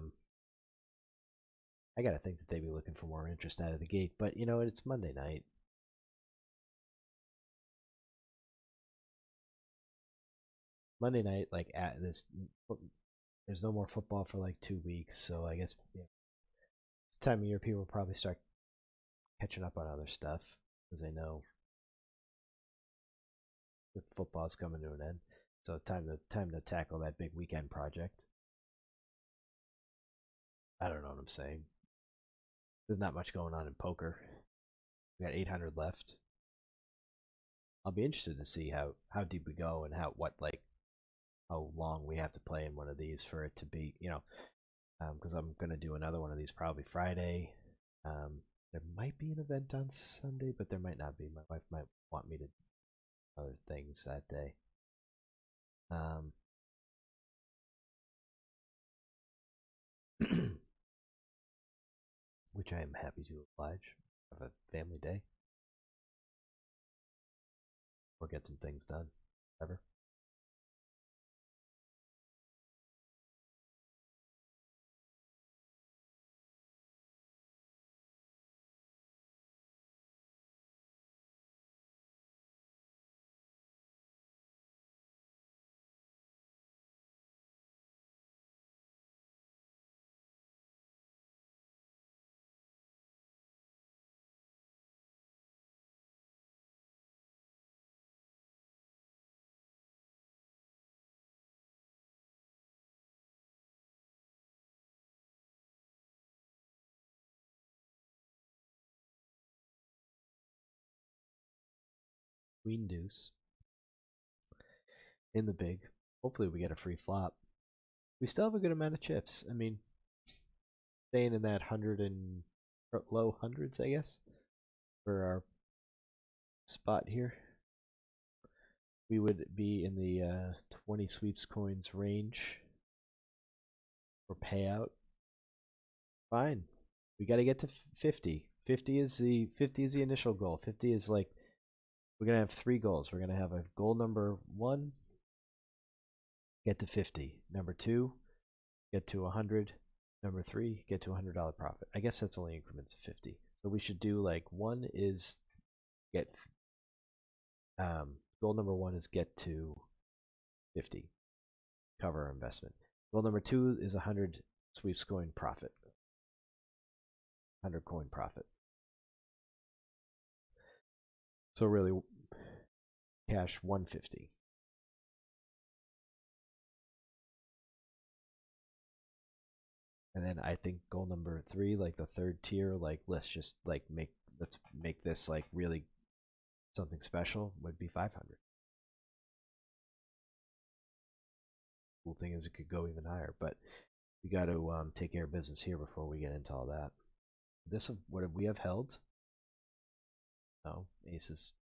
gotta think that they'd be looking for more interest out of the gate. But you know what? It's Monday night. Monday night, like at this, there's no more football for like 2 weeks, so I guess this time of year people will probably start catching up on other stuff because they know that football's coming to an end. So time to tackle that big weekend project. I don't know what I'm saying. There's not much going on in poker. We got 800 left. I'll be interested to see how deep we go and how long we have to play in one of these for it to be because I'm going to do another one of these probably Friday. There might be an event on Sunday, but there might not be. My wife might want me to do other things that day. Which I am happy to oblige. Have a family day. Or get some things done. Whatever. Queen deuce. In the big. Hopefully we get a free flop. We still have a good amount of chips. I mean, staying in that 100 and low hundreds, I guess, for our spot here. We would be in the 20 sweeps coins range for payout. Fine. We got to get to 50. 50 is the initial goal. 50 is like we're going to have 3 goals. We're going to have a goal number 1, get to 50. Number 2, get to 100. Number 3, get to $100 profit. I guess that's only increments of 50. So we should do like 1 is get goal number 1 is get to 50. Cover our investment. Goal number 2 is 100 sweeps coin profit. 100 coin profit. So really cash 150. And then I think goal number 3, like the third tier, like let's make this like really something special, would be 500. Cool thing is it could go even higher, but we got to take care of business here before we get into all that. This, what we have held? No, aces.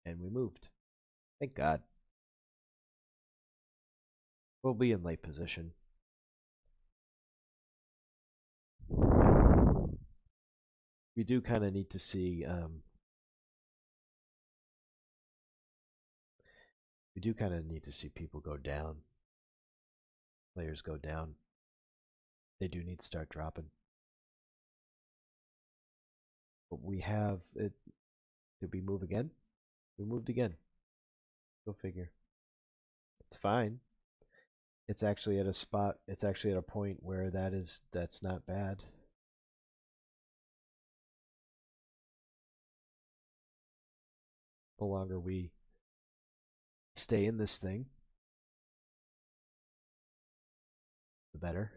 And we moved. Thank God. We'll be in late position. We do kind of need to see. We do kind of need to see people go down. Players go down. They do need to start dropping. But we have it. Did we move again? We moved again. Go figure. It's fine. It's actually at a spot. It's actually at a point where that's not bad. The longer we stay in this thing, the better.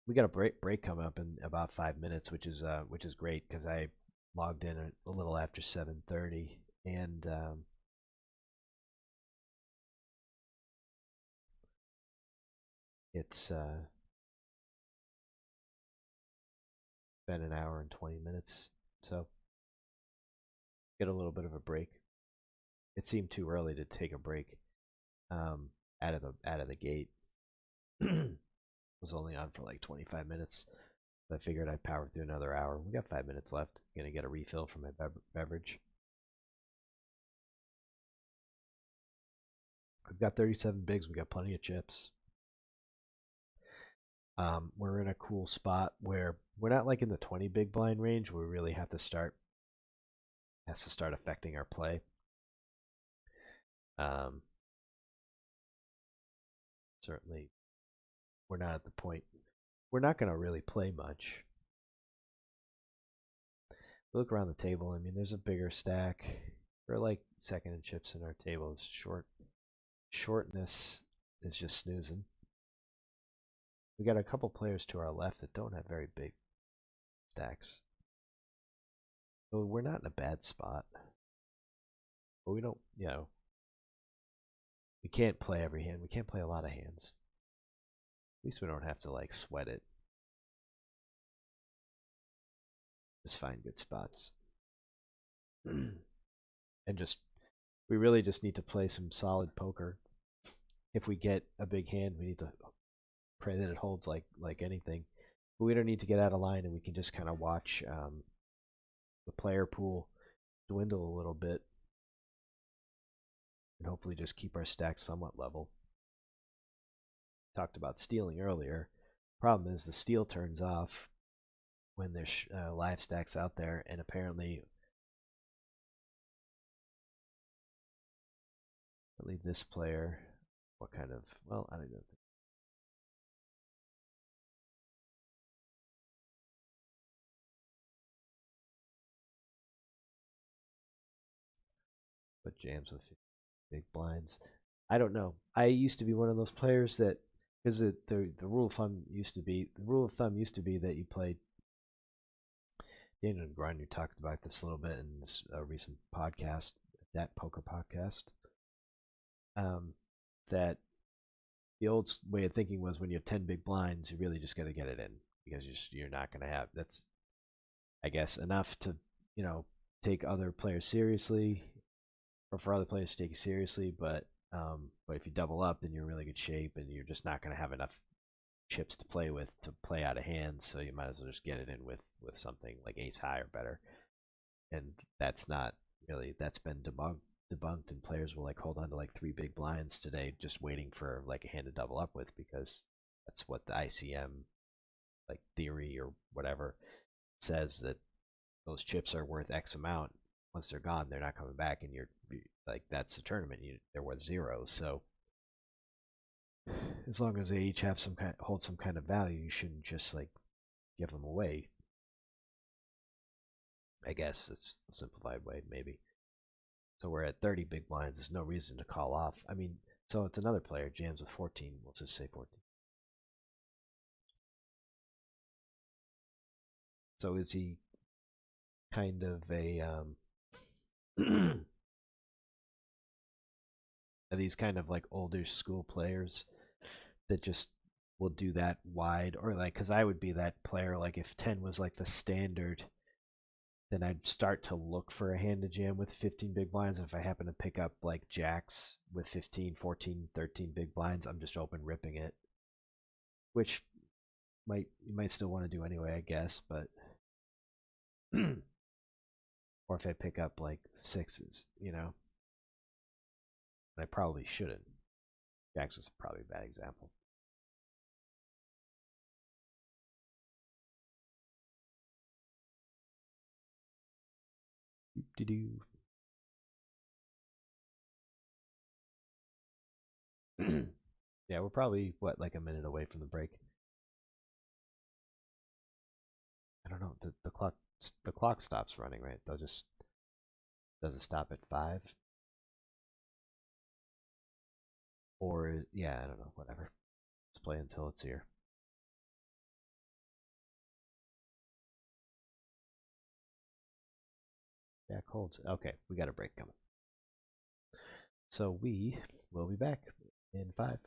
We got a break coming up in about 5 minutes, which is great because I logged in a little after 7:30, and it's been an hour and 20 minutes, so get a little bit of a break. It seemed too early to take a break out of the gate. Was only on for like 25 minutes. So I figured I'd power through another hour. We got 5 minutes left. Gonna get a refill for my beverage. We've got 37 bigs. We got plenty of chips. We're in a cool spot where we're not like in the 20 big blind range. We really have to start affecting our play. Certainly, we're not at the point. We're not going to really play much. Look around the table. I mean, there's a bigger stack. We're like second in chips in our table. It's shortness is just snoozing. We got a couple players to our left that don't have very big stacks. So we're not in a bad spot. we don't, we can't play every hand. We can't play a lot of hands. At least we don't have to like sweat it. Just find good spots. And just we really just need to play some solid poker. If we get a big hand, we need to pray that it holds like anything. But we don't need to get out of line, and we can just kind of watch the player pool dwindle a little bit, and hopefully just keep our stacks somewhat level. Talked about stealing earlier. Problem is the steal turns off when there's live stacks out there, and apparently this player, what kind of, well, I don't know. But jams with big blinds. I don't know. I used to be one of those players that, because the rule of thumb used to be that you played. Daniel Grinder talked about this a little bit in this recent podcast, that poker podcast. That the old way of thinking was when you have 10 big blinds, you really just got to get it in, because you're not going to have, that's, I guess, enough to take other players seriously, or for other players to take you seriously. But if you double up, then you're in really good shape, and you're just not going to have enough chips to play with to play out of hand. So you might as well just get it in with something like ace high or better. And that's not really, that's been debunked, and players will like hold on to like 3 big blinds today, just waiting for like a hand to double up with, because that's what the ICM like theory or whatever says, that those chips are worth X amount. Once they're gone, they're not coming back, and you're like, that's the tournament. They're worth 0. So as long as they each have hold some kind of value, you shouldn't just like give them away. I guess it's a simplified way, maybe. So we're at 30 big blinds. There's no reason to call off. I mean, so it's another player jams with 14. Let's just say 14. So is he kind of a are these kind of like older school players that just will do that wide? Or like, because I would be that player, like if 10 was like the standard, then I'd start to look for a hand to jam with 15 big blinds. And if I happen to pick up like jacks with 15, 14, 13 big blinds, I'm just open ripping it, which you might still want to do anyway, I guess. But or if I pick up like sixes, I probably shouldn't. Jacks was probably a bad example. Doop-de-doo. Yeah, we're probably like a minute away from the break. I don't know. The clock stops running, right? Does it stop at 5? Or yeah, I don't know. Whatever. Let's play until it's here. Jack holds. Okay, we got a break coming. So we will be back in 5.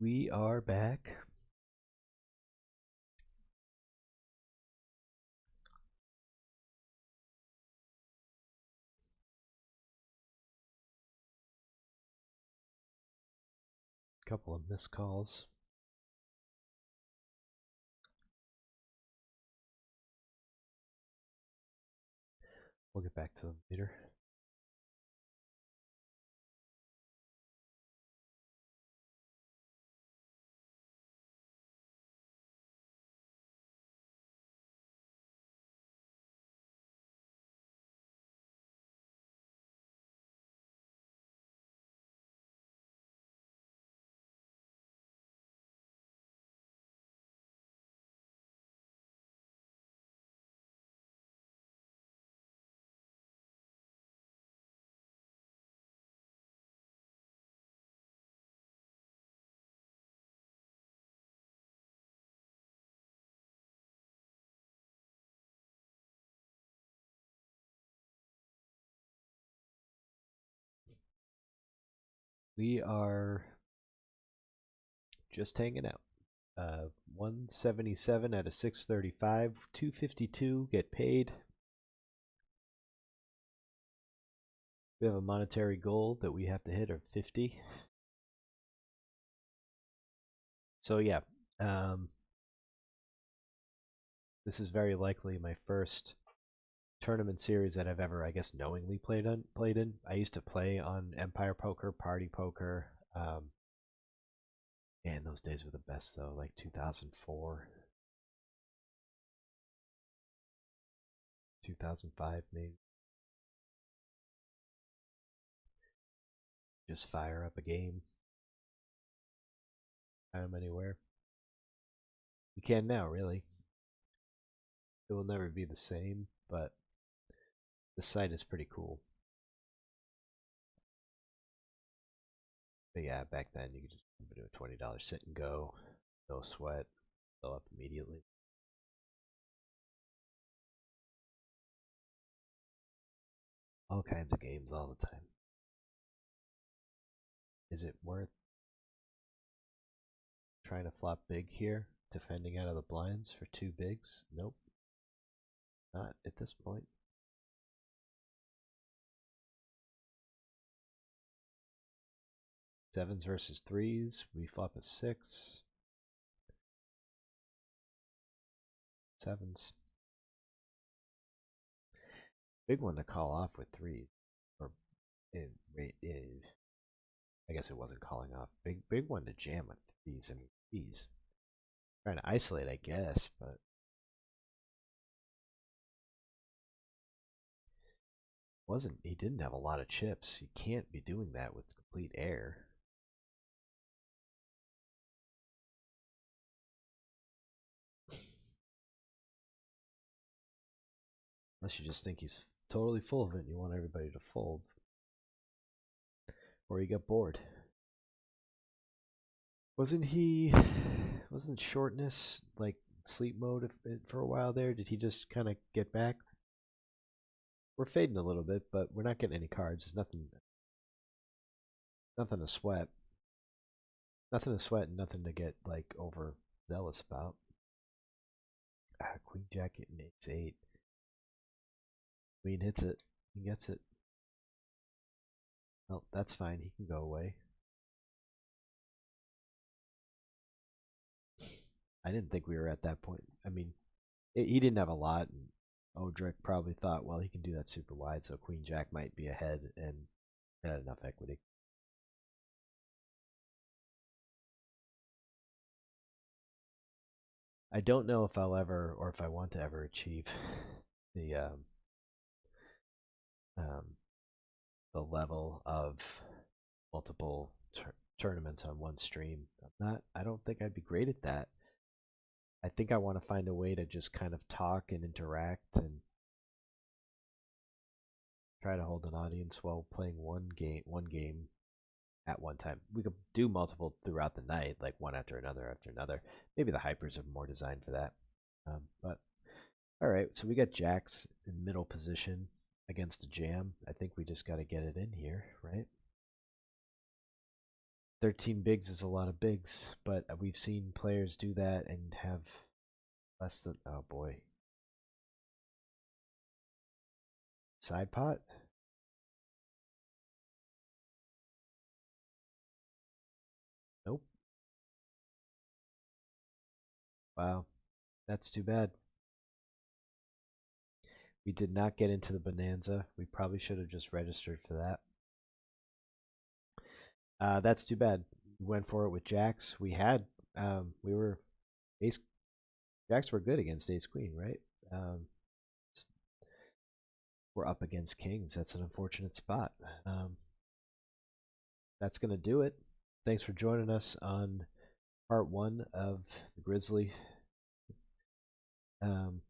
We are back. Couple of missed calls. We'll get back to them later. We are just hanging out. 177 out of 635, 252 get paid. We have a monetary goal that we have to hit of 50. So yeah, this is very likely my first tournament series that I've ever, I guess, knowingly played in. I used to play on Empire Poker, Party Poker. Man, those days were the best though, like 2004, 2005 maybe. Just fire up a game, time anywhere. You can now, really. It will never be the same, but the site is pretty cool. But yeah, back then you could just do a $20 sit and go, no sweat, fill up immediately. All kinds of games all the time. Is it worth trying to flop big here, defending out of the blinds for two bigs? Nope, not at this point. Sevens versus threes. We flop a six. Sevens. Big one to call off with threes. Or I guess it wasn't calling off. Big one to jam with threes. I mean, threes. Trying to isolate, I guess, but wasn't. He didn't have a lot of chips. You can't be doing that with complete air. Unless you just think he's totally full of it and you want everybody to fold. Or you get bored. Wasn't shortness like sleep mode for a while there? Did he just kind of get back? We're fading a little bit, but we're not getting any cards. There's nothing to sweat. Nothing to sweat and nothing to get like overzealous about. Queen Jack hitting ace 8. Queen hits it. He gets it. Well, that's fine. He can go away. I didn't think we were at that point. I mean, he didn't have a lot, and Odrick probably thought, well, he can do that super wide, so Queen Jack might be ahead and had enough equity. I don't know if I'll ever, or if I want to ever achieve the um, the level of multiple tournaments on one stream. I don't think I'd be great at that. I think I want to find a way to just kind of talk and interact and try to hold an audience while playing one game at one time. We could do multiple throughout the night, like one after another after another. Maybe the hypers are more designed for that. But all right, so we got jacks in middle position against a jam. I think we just got to get it in here, right? 13 bigs is a lot of bigs, but we've seen players do that and have less than. Oh boy. Side pot? Nope. Wow. That's too bad. We did not get into the bonanza. We probably should have just registered for that. That's too bad. We went for it with jacks. We were ace. Jacks were good against ace queen, right? Um, we're up against kings. That's an unfortunate spot. That's gonna do it. Thanks for joining us on part one of the um,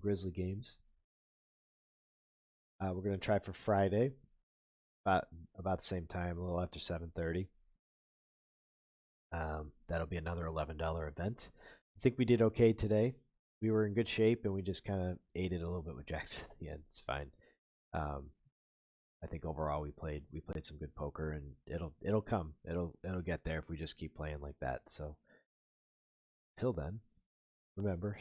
Grizzly games. We're gonna try for Friday, about the same time, a little after 7:30. That'll be another $11 event. I think we did okay today. We were in good shape, and we just kind of ate it a little bit with Jackson at the end. It's fine. Um, I think overall we played some good poker, and it'll come. It'll get there if we just keep playing like that. So till then, remember,